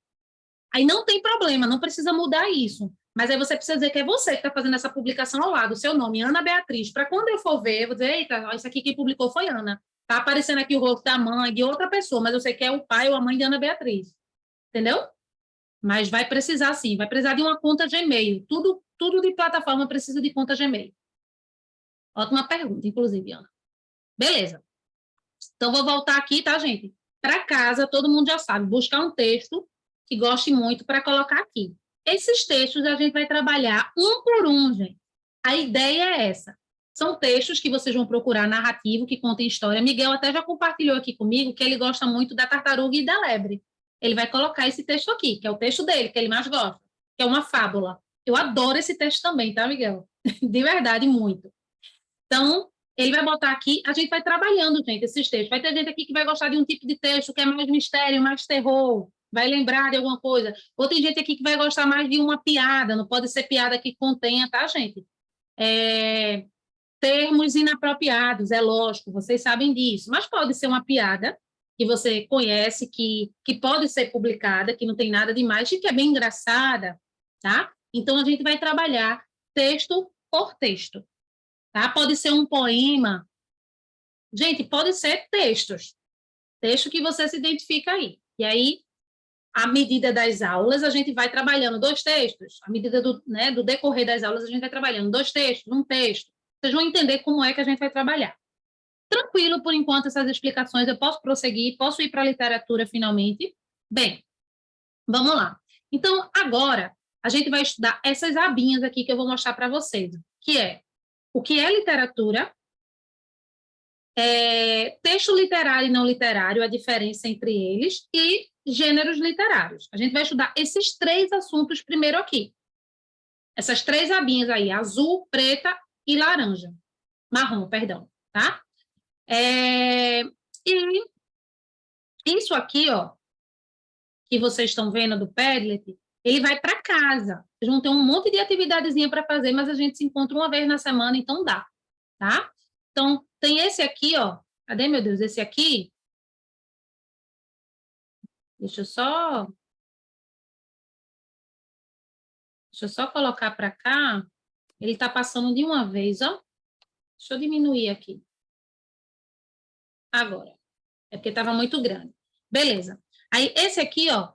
Aí não tem problema, não precisa mudar isso. Mas aí você precisa dizer que é você que está fazendo essa publicação ao lado, o seu nome, Ana Beatriz. Para quando eu for ver, eu vou dizer, eita, isso aqui quem publicou foi Ana. Está aparecendo aqui o rosto da mãe, de outra pessoa, mas eu sei que é o pai ou a mãe de Ana Beatriz. Entendeu? Mas vai precisar sim, vai precisar de uma conta Gmail. Tudo de plataforma precisa de conta Gmail. Ótima pergunta, inclusive, Ana. Beleza. Então, vou voltar aqui, tá, gente? Para casa, todo mundo já sabe, buscar um texto que goste muito para colocar aqui. Esses textos a gente vai trabalhar um por um, gente. A ideia é essa. São textos que vocês vão procurar narrativo, que contem história. Miguel até já compartilhou aqui comigo que ele gosta muito da tartaruga e da lebre. Ele vai colocar esse texto aqui, que é o texto dele, que ele mais gosta, que é uma fábula. Eu adoro esse texto também, tá, Miguel? De verdade, muito. Então, ele vai botar aqui, a gente vai trabalhando, gente, esses textos. Vai ter gente aqui que vai gostar de um tipo de texto que é mais mistério, mais terror, vai lembrar de alguma coisa. Ou tem gente aqui que vai gostar mais de uma piada, não pode ser piada que contenha, tá, gente? Termos inapropriados, é lógico, vocês sabem disso, mas pode ser uma piada que você conhece, que pode ser publicada, que não tem nada demais, e que é bem engraçada, tá? Então, a gente vai trabalhar texto por texto. Tá? Pode ser um poema. Gente, pode ser textos. Texto que você se identifica aí. E aí, à medida das aulas, a gente vai trabalhando dois textos. À medida do decorrer das aulas, a gente vai trabalhando dois textos, um texto. Vocês vão entender como é que a gente vai trabalhar. Tranquilo, por enquanto, essas explicações. Eu posso prosseguir, posso ir para a literatura finalmente. Bem, vamos lá. Então, agora, a gente vai estudar essas abinhas aqui que eu vou mostrar para vocês, que é o que é literatura, texto literário e não literário, a diferença entre eles, e gêneros literários. A gente vai estudar esses três assuntos primeiro aqui. Essas três abinhas aí, azul, preta e laranja. Marrom, perdão, tá? E isso aqui, ó, que vocês estão vendo do Padlet, ele vai para casa. Vocês vão ter um monte de atividadezinha para fazer, mas a gente se encontra uma vez na semana, então dá, tá? Então, tem esse aqui, ó. Cadê, meu Deus? Esse aqui. Deixa eu só colocar para cá. Ele está passando de uma vez, ó. Deixa eu diminuir aqui. Agora. É porque estava muito grande. Beleza. Aí, esse aqui, ó,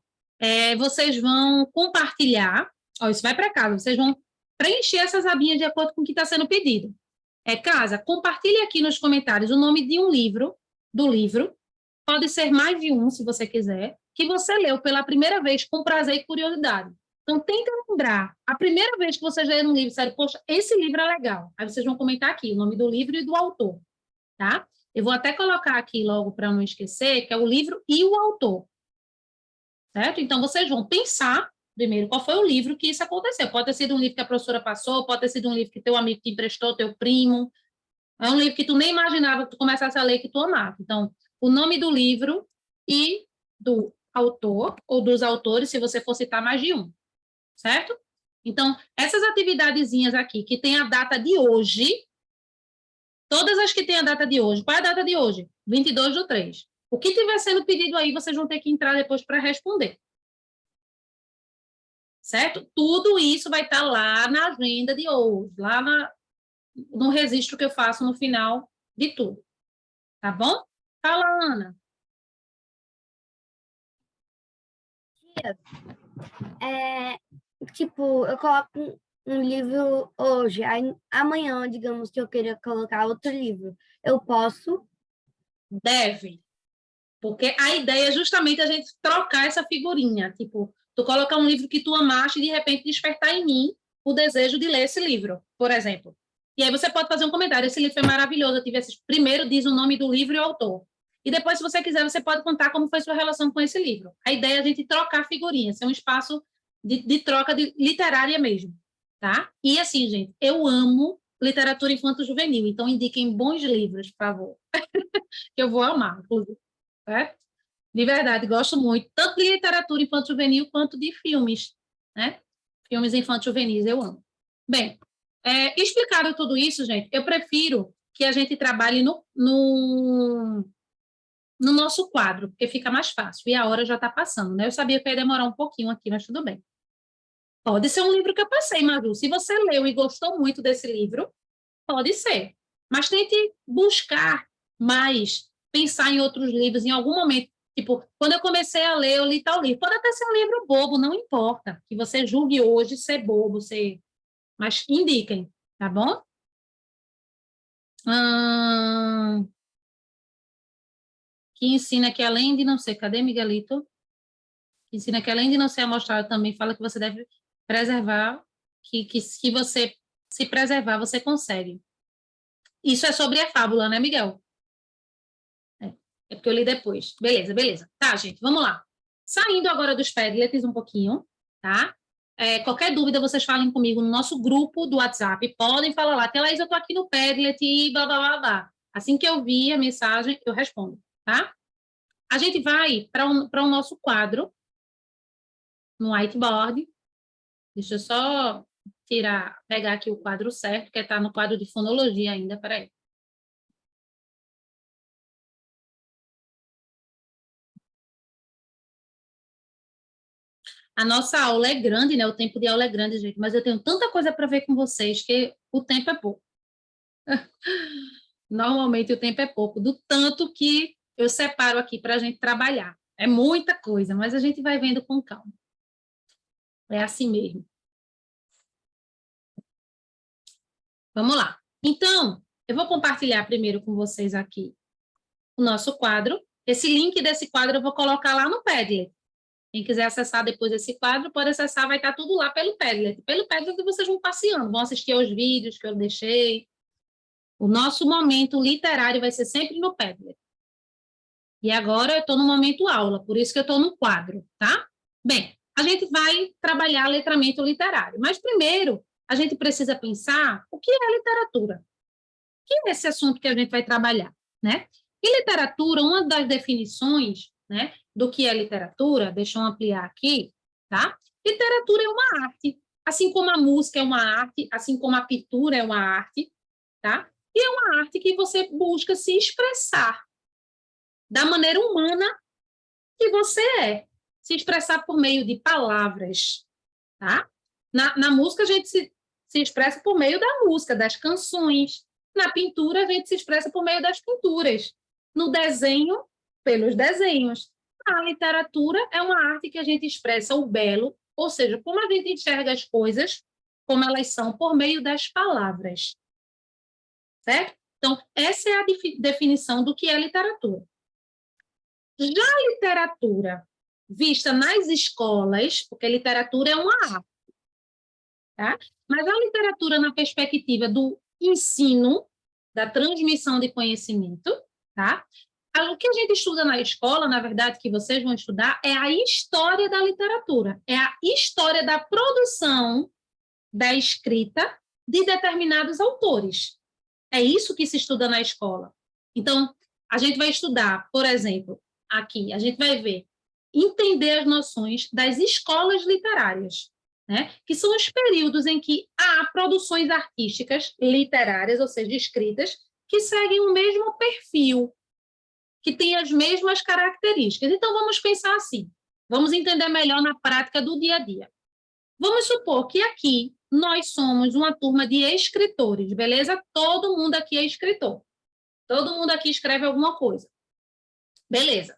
vocês vão compartilhar. Ó, isso vai para casa. Vocês vão preencher essas abinhas de acordo com o que está sendo pedido. Casa, compartilhe aqui nos comentários o nome de um livro, do livro. Pode ser mais de um, se você quiser, que você leu pela primeira vez com prazer e curiosidade. Então, tenta lembrar, a primeira vez que vocês leram um livro, sério, poxa, esse livro é legal. Aí vocês vão comentar aqui o nome do livro e do autor, tá? Eu vou até colocar aqui logo para não esquecer, que é o livro e o autor, certo? Então, vocês vão pensar, primeiro, qual foi o livro que isso aconteceu. Pode ter sido um livro que a professora passou, pode ter sido um livro que teu amigo te emprestou, teu primo. É um livro que tu nem imaginava que tu começasse a ler, que tu amava. Então, o nome do livro e do autor, ou dos autores, se você for citar mais de um, certo? Então, essas atividadezinhas aqui, que tem a data de hoje, todas as que têm a data de hoje, qual é a data de hoje? 22/3. O que tiver sendo pedido aí, vocês vão ter que entrar depois para responder. Certo? Tudo isso vai estar lá na agenda de hoje, lá no registro que eu faço no final de tudo. Tá bom? Fala, Ana. Tipo, eu coloco um livro hoje, aí amanhã, digamos que eu queira colocar outro livro. Eu posso? Deve. Porque a ideia é justamente a gente trocar essa figurinha. Tipo, tu colocar um livro que tu amaste e de repente despertar em mim o desejo de ler esse livro, por exemplo. E aí você pode fazer um comentário, esse livro foi maravilhoso, eu tive esse... Primeiro diz o nome do livro e o autor. E depois, se você quiser, você pode contar como foi sua relação com esse livro. A ideia é a gente trocar figurinhas, ser um espaço de troca literária mesmo, tá? E assim, gente, eu amo literatura infanto-juvenil, então indiquem bons livros, por favor, que eu vou amar, inclusive, certo? De verdade, gosto muito, tanto de literatura infanto-juvenil quanto de filmes, né? Filmes infanto-juvenis, eu amo. Bem, explicado tudo isso, gente, eu prefiro que a gente trabalhe no nosso quadro, porque fica mais fácil, e a hora já está passando, né? Eu sabia que ia demorar um pouquinho aqui, mas tudo bem. Pode ser um livro que eu passei, Madu. Se você leu e gostou muito desse livro, pode ser. Mas tente buscar mais, pensar em outros livros em algum momento. Tipo, quando eu comecei a ler, eu li tal livro. Pode até ser um livro bobo, não importa. Que você julgue hoje ser bobo, ser... mas indiquem, tá bom? Hum, que ensina que além de não ser... Cadê Miguelito? Que ensina que além de não ser amostrado, também fala que você deve preservar, que você se preservar, você consegue. Isso é sobre a fábula, né, Miguel? É, é porque eu li depois. Beleza, beleza. Tá, gente, vamos lá. Saindo agora dos Padlets um pouquinho, tá? Qualquer dúvida, vocês falem comigo no nosso grupo do WhatsApp. Podem falar lá. Tia Laís, eu tô aqui no Padlet e blá, blá, blá, blá. Assim que eu vi a mensagem, eu respondo, tá? A gente vai para o nosso quadro no whiteboard. Deixa eu só pegar aqui o quadro certo, que está no quadro de fonologia ainda, peraí. A nossa aula é grande, né? O tempo de aula é grande, gente, mas eu tenho tanta coisa para ver com vocês que o tempo é pouco. Normalmente o tempo é pouco, do tanto que eu separo aqui para a gente trabalhar. É muita coisa, mas a gente vai vendo com calma. É assim mesmo. Vamos lá. Então, eu vou compartilhar primeiro com vocês aqui o nosso quadro. Esse link desse quadro eu vou colocar lá no Padlet. Quem quiser acessar depois esse quadro, pode acessar, vai estar tudo lá pelo Padlet. Pelo Padlet vocês vão passeando, vão assistir aos vídeos que eu deixei. O nosso momento literário vai ser sempre no Padlet. E agora eu estou no momento aula, por isso que eu estou no quadro, tá? Bem, a gente vai trabalhar letramento literário, mas primeiro a gente precisa pensar o que é literatura. O que é esse assunto que a gente vai trabalhar, né? E literatura, uma das definições, né, do que é literatura, deixa eu ampliar aqui, tá? Literatura é uma arte, assim como a música é uma arte, assim como a pintura é uma arte, tá? E é uma arte que você busca se expressar da maneira humana que você é, se expressar por meio de palavras, tá? Na música a gente se expressa por meio da música, das canções. Na pintura a gente se expressa por meio das pinturas. No desenho, pelos desenhos. A literatura é uma arte que a gente expressa o belo, ou seja, como a gente enxerga as coisas, como elas são, por meio das palavras. Certo? Então, essa é a definição do que é literatura. Já a literatura vista nas escolas, porque literatura é uma arte, tá? Mas a literatura na perspectiva do ensino, da transmissão de conhecimento, tá? O que a gente estuda na escola, na verdade, que vocês vão estudar, é a história da literatura, é a história da produção, da escrita de determinados autores. É isso que se estuda na escola. Então, a gente vai estudar, por exemplo, aqui, a gente vai ver, entender as noções das escolas literárias, né? Que são os períodos em que há produções artísticas literárias, ou seja, escritas, que seguem o mesmo perfil, que têm as mesmas características. Então, vamos pensar assim, vamos entender melhor na prática do dia a dia. Vamos supor que aqui nós somos uma turma de escritores, beleza? Todo mundo aqui é escritor. Todo mundo aqui escreve alguma coisa. Beleza.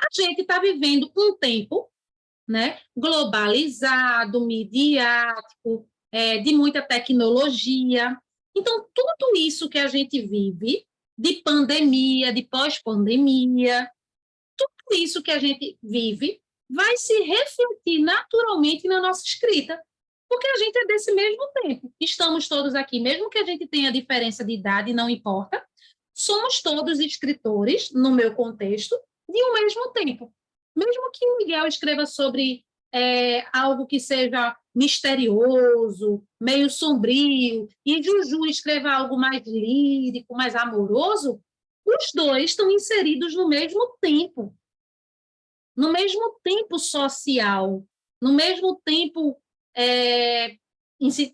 A gente está vivendo um tempo, né, globalizado, midiático, de muita tecnologia. Então, tudo isso que a gente vive, de pandemia, de pós-pandemia, tudo isso que a gente vive vai se refletir naturalmente na nossa escrita, porque a gente é desse mesmo tempo. Estamos todos aqui, mesmo que a gente tenha diferença de idade, não importa, somos todos escritores, no meu contexto, de um mesmo tempo. Mesmo que o Miguel escreva sobre algo que seja misterioso, meio sombrio, e Juju escreva algo mais lírico, mais amoroso, os dois estão inseridos no mesmo tempo social, no mesmo tempo,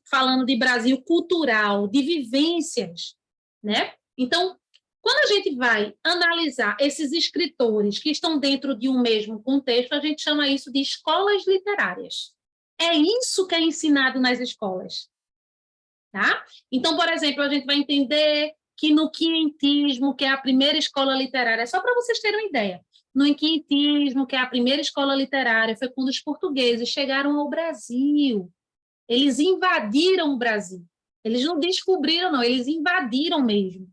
falando de Brasil, cultural, de vivências, né? Então, quando a gente vai analisar esses escritores que estão dentro de um mesmo contexto, a gente chama isso de escolas literárias. É isso que é ensinado nas escolas, tá? Então, por exemplo, a gente vai entender que no Quinhentismo, que é a primeira escola literária, só para vocês terem uma ideia, no Quinhentismo, que é a primeira escola literária, foi quando os portugueses chegaram ao Brasil. Eles invadiram o Brasil. Eles não descobriram, não, eles invadiram mesmo,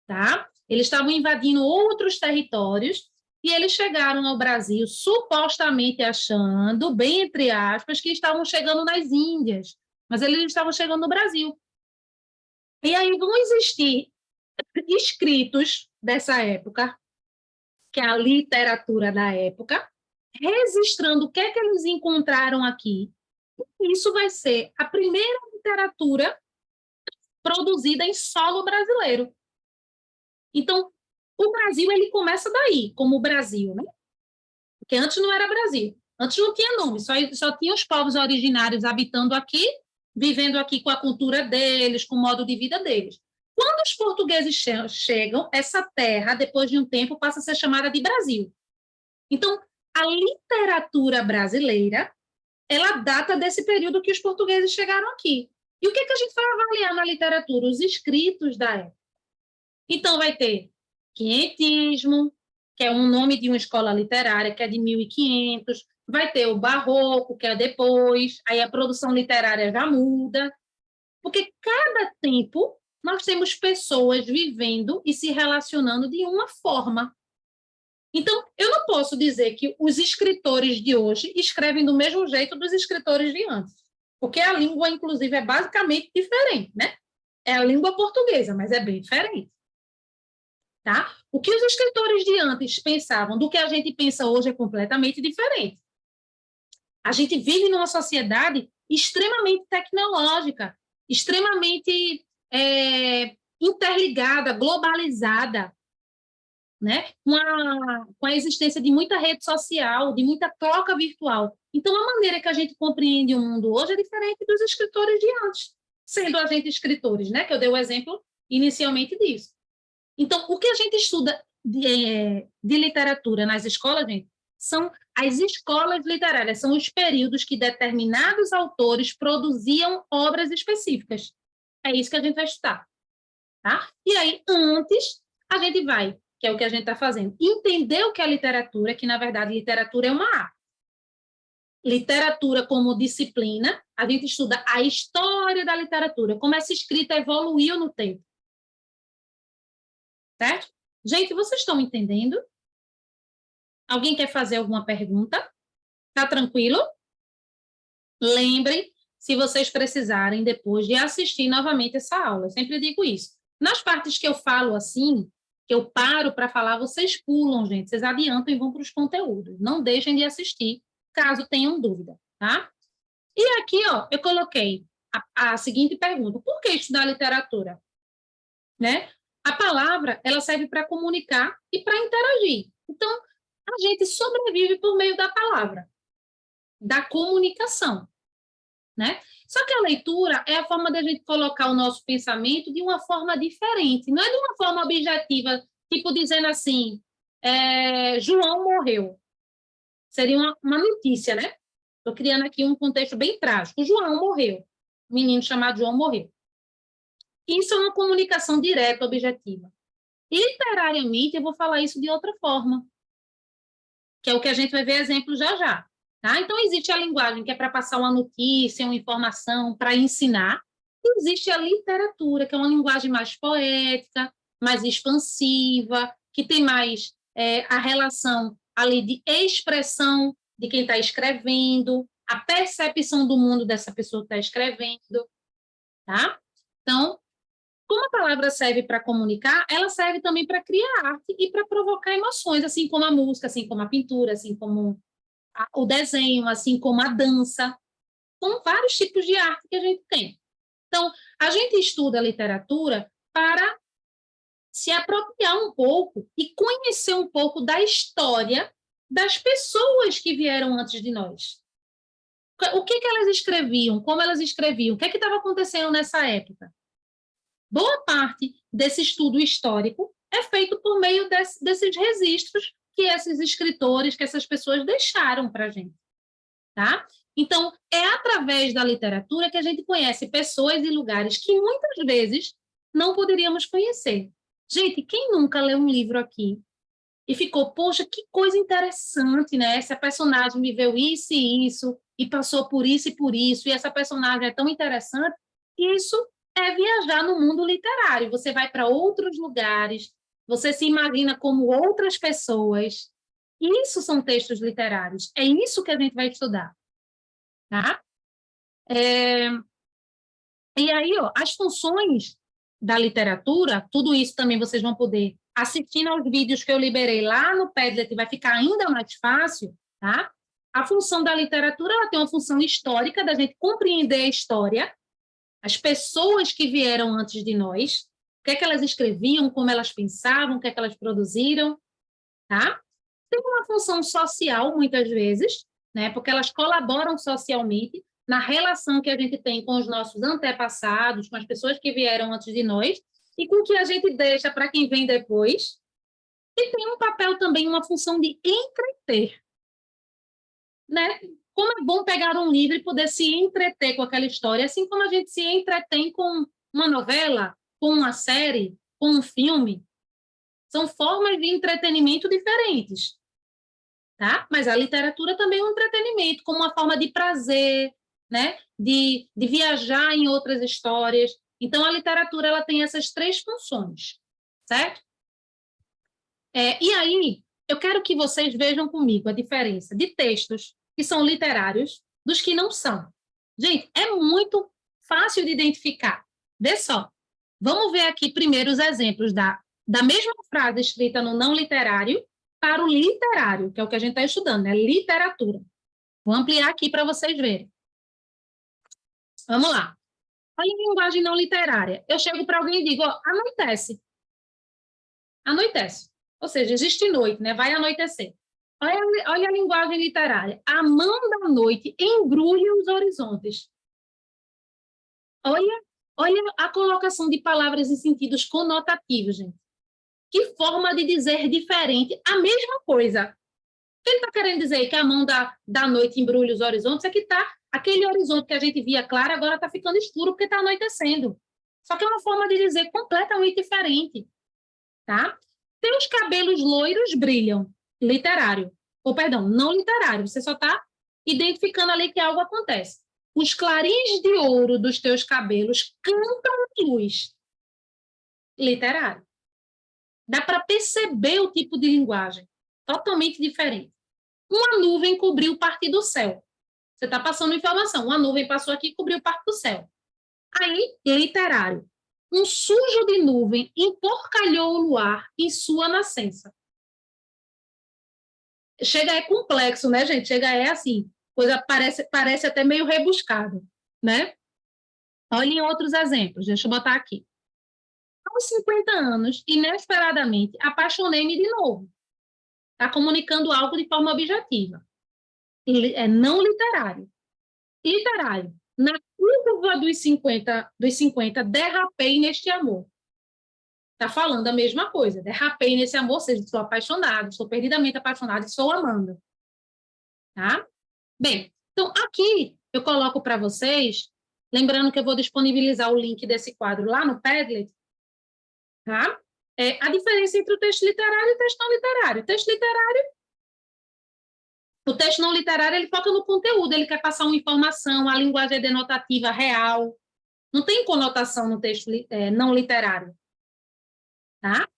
tá? Eles estavam invadindo outros territórios e eles chegaram ao Brasil supostamente achando, bem entre aspas, que estavam chegando nas Índias, mas eles estavam chegando no Brasil. E aí vão existir escritos dessa época, que é a literatura da época, registrando o que é que eles encontraram aqui. Isso vai ser a primeira literatura produzida em solo brasileiro. Então, o Brasil, ele começa daí, como o Brasil, né? Porque antes não era Brasil. Antes não tinha nome, só tinha os povos originários habitando aqui, vivendo aqui com a cultura deles, com o modo de vida deles. Quando os portugueses chegam, essa terra, depois de um tempo, passa a ser chamada de Brasil. Então, a literatura brasileira, ela data desse período que os portugueses chegaram aqui. E o que a gente vai avaliar na literatura? Os escritos da época. Então, vai ter quinhentismo, que é um nome de uma escola literária, que é de 1500, vai ter o barroco, que é depois, aí a produção literária já muda, porque cada tempo nós temos pessoas vivendo e se relacionando de uma forma. Então, eu não posso dizer que os escritores de hoje escrevem do mesmo jeito dos escritores de antes, porque a língua, inclusive, é basicamente diferente, né? É a língua portuguesa, mas é bem diferente. Tá? O que os escritores de antes pensavam do que a gente pensa hoje é completamente diferente. A gente vive numa sociedade extremamente tecnológica, extremamente interligada, globalizada, né? Com a existência de muita rede social, de muita troca virtual. Então, a maneira que a gente compreende o mundo hoje é diferente dos escritores de antes, sendo a gente escritores, né? Que eu dei o exemplo inicialmente disso. Então, o que a gente estuda de literatura nas escolas, gente, são as escolas literárias, são os períodos que determinados autores produziam obras específicas. É isso que a gente vai estudar. Tá? E aí, antes, a gente vai, que é o que a gente está fazendo, entender o que é literatura, que, na verdade, literatura é uma arte. Literatura como disciplina, a gente estuda a história da literatura, como essa escrita evoluiu no tempo. Certo? Gente, vocês estão entendendo? Alguém quer fazer alguma pergunta? Tá tranquilo? Lembrem, se vocês precisarem depois de assistir novamente essa aula. Eu sempre digo isso. Nas partes que eu falo assim, que eu paro para falar, vocês pulam, gente. Vocês adiantam e vão para os conteúdos. Não deixem de assistir, caso tenham dúvida, tá? E aqui, ó, eu coloquei a seguinte pergunta. Por que estudar literatura? Né? A palavra, ela serve para comunicar e para interagir. Então, a gente sobrevive por meio da palavra, da comunicação, né? Só que a leitura é a forma da gente colocar o nosso pensamento de uma forma diferente, não é de uma forma objetiva, tipo dizendo assim, João morreu. Seria uma notícia, né? Estou criando aqui um contexto bem trágico. João morreu. Um menino chamado João morreu. Isso é uma comunicação direta, objetiva. Literariamente, eu vou falar isso de outra forma, que é o que a gente vai ver exemplo já já. Tá? Então, existe a linguagem, que é para passar uma notícia, uma informação, para ensinar. E existe a literatura, que é uma linguagem mais poética, mais expansiva, que tem mais a relação ali de expressão de quem está escrevendo, a percepção do mundo dessa pessoa que está escrevendo. Tá? Então, como a palavra serve para comunicar, ela serve também para criar arte e para provocar emoções, assim como a música, assim como a pintura, assim como o desenho, assim como a dança. com vários tipos de arte que a gente tem. Então, a gente estuda a literatura para se apropriar um pouco e conhecer um pouco da história das pessoas que vieram antes de nós. O que elas escreviam, como elas escreviam, o que estava acontecendo nessa época. Boa parte desse estudo histórico é feito por meio desses registros que esses escritores, que essas pessoas deixaram para a gente. Tá? Então, é através da literatura que a gente conhece pessoas e lugares que muitas vezes não poderíamos conhecer. Gente, quem nunca leu um livro aqui e ficou, poxa, que coisa interessante, né? Essa personagem viveu isso e isso, e passou por isso e por isso, e essa personagem é tão interessante. Isso é viajar no mundo literário. Você vai para outros lugares, você se imagina como outras pessoas. Isso são textos literários. É isso que a gente vai estudar. Tá? E aí, ó, as funções da literatura, tudo isso também vocês vão poder, assistindo aos vídeos que eu liberei lá no Padlet, vai ficar ainda mais fácil, tá? A função da literatura, ela tem uma função histórica, da gente compreender a história, as pessoas que vieram antes de nós, o que é que elas escreviam, como elas pensavam, o que é que elas produziram, tá? Tem uma função social, muitas vezes, né? Porque elas colaboram socialmente na relação que a gente tem com os nossos antepassados, com as pessoas que vieram antes de nós, e com o que a gente deixa para quem vem depois. E tem um papel também, uma função de entreter, né? Como é bom pegar um livro e poder se entreter com aquela história, assim como a gente se entretém com uma novela, com uma série, com um filme. São formas de entretenimento diferentes, tá? Mas a literatura também é um entretenimento, como uma forma de prazer, né? De viajar em outras histórias. Então, a literatura ela tem essas três funções, certo? E aí, eu quero que vocês vejam comigo a diferença de textos que são literários dos que não são. Gente, é muito fácil de identificar. Vê só. Vamos ver aqui primeiro os exemplos da mesma frase escrita no não literário para o literário, que é o que a gente está estudando, né? Literatura. Vou ampliar aqui para vocês verem. Vamos lá. Olha a linguagem não literária. Eu chego para alguém e digo, ó, anoitece. Anoitece. Ou seja, existe noite, né? Vai anoitecer. Olha a linguagem literária. A mão da noite embrulha os horizontes. Olha a colocação de palavras em sentidos conotativos, gente. Que forma de dizer diferente a mesma coisa. O que ele está querendo dizer? Que a mão da noite embrulha os horizontes é que está aquele horizonte que a gente via claro agora está ficando escuro porque está anoitecendo. Só que é uma forma de dizer completamente diferente. Tá? Teus cabelos loiros brilham. Literário. Ou, perdão, não literário. Você só está identificando ali que algo acontece. Os clarins de ouro dos teus cabelos cantam luz. Literário. Dá para perceber o tipo de linguagem. Totalmente diferente. Uma nuvem cobriu parte do céu. Você está passando informação. Uma nuvem passou aqui e cobriu parte do céu. Aí, literário. Um sujo de nuvem emporcalhou o luar em sua nascença. Chega é complexo, né, gente? Chega é assim, coisa parece até meio rebuscado, né? Olhem outros exemplos, deixa eu botar aqui. Aos 50 anos, inesperadamente, apaixonei-me de novo. Está comunicando algo de forma objetiva. É não literário. Literário. Na curva dos 50, derrapei neste amor. Está falando a mesma coisa. Derrapei nesse amor, ou seja, estou apaixonado, estou perdidamente apaixonado e estou amando. Tá? Bem, então aqui eu coloco para vocês, lembrando que eu vou disponibilizar o link desse quadro lá no Padlet, tá? A diferença entre o texto literário e o texto não literário. O texto não literário, ele foca no conteúdo, ele quer passar uma informação, a linguagem é denotativa real, não tem conotação no texto não literário, tá?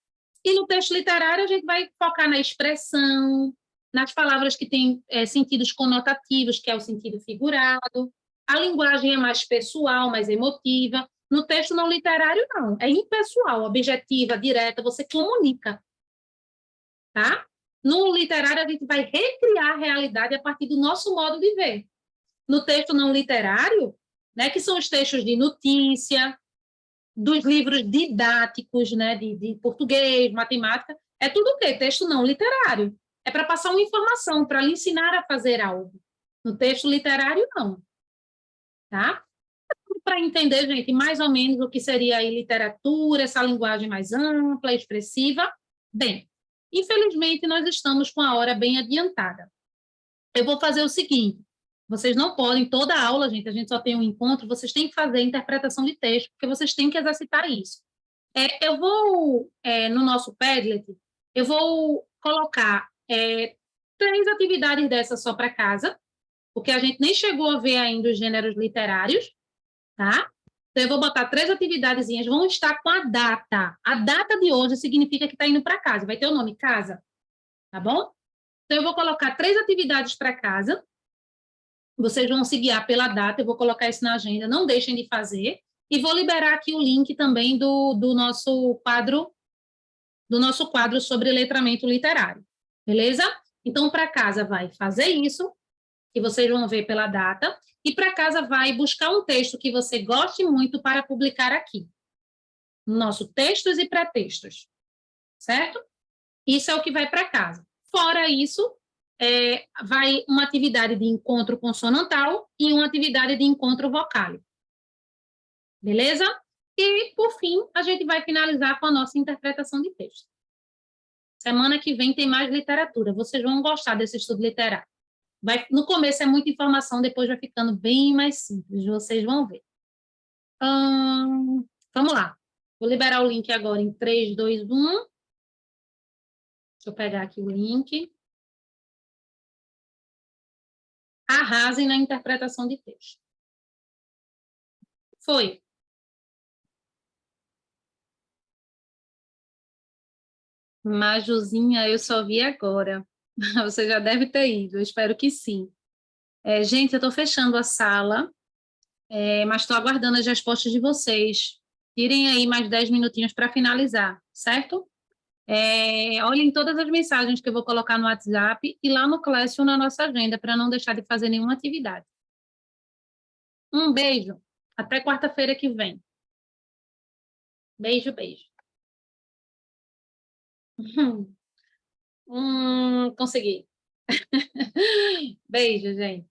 E no texto literário a gente vai focar na expressão, nas palavras que têm sentidos conotativos, que é o sentido figurado, a linguagem é mais pessoal, mais emotiva. No texto não literário, não, é impessoal, objetiva, direta, você comunica, tá? No literário, a gente vai recriar a realidade a partir do nosso modo de ver. no texto não literário, né, que são os textos de notícia, dos livros didáticos, né, de português, matemática, é tudo o quê? Texto não literário. É para passar uma informação, para lhe ensinar a fazer algo. No texto literário, não. Tá? Para entender, gente, mais ou menos o que seria aí literatura, essa linguagem mais ampla, expressiva. Bem, infelizmente, nós estamos com a hora bem adiantada. Eu vou fazer o seguinte, vocês não podem, toda aula, gente, a gente só tem um encontro, vocês têm que fazer interpretação de texto, porque vocês têm que exercitar isso. Eu vou, no nosso Padlet, eu vou colocar 3 atividades dessas só para casa, porque a gente nem chegou a ver ainda os gêneros literários, tá? Então, eu vou botar 3 atividadezinhas, vão estar com a data. A data de hoje significa que está indo para casa, vai ter o nome casa, tá bom? Então, eu vou colocar 3 atividades para casa, vocês vão se guiar pela data, eu vou colocar isso na agenda, não deixem de fazer, e vou liberar aqui o link também do nosso quadro sobre letramento literário, beleza? Então, para casa vai fazer isso, que vocês vão ver pela data, e para casa vai buscar um texto que você goste muito para publicar aqui, no nosso textos e pré-textos, certo? Isso é o que vai para casa. Fora isso, vai uma atividade de encontro consonantal e uma atividade de encontro vocálico. Beleza? E, por fim, a gente vai finalizar com a nossa interpretação de texto. Semana que vem tem mais literatura. Vocês vão gostar desse estudo literário. No começo é muita informação, depois vai ficando bem mais simples. Vocês vão ver. Vamos lá. Vou liberar o link agora em 3, 2, 1. Deixa eu pegar aqui o link. Arrasem na interpretação de texto. Foi. Majuzinha, eu só vi agora. Você já deve ter ido, eu espero que sim. Gente, eu estou fechando a sala, mas estou aguardando as respostas de vocês. Tirem aí mais 10 minutinhos para finalizar, certo? Olhem todas as mensagens que eu vou colocar no WhatsApp e lá no Classroom na nossa agenda, para não deixar de fazer nenhuma atividade. Um beijo. Até quarta-feira que vem. Beijo, beijo. Consegui. Beijo, gente.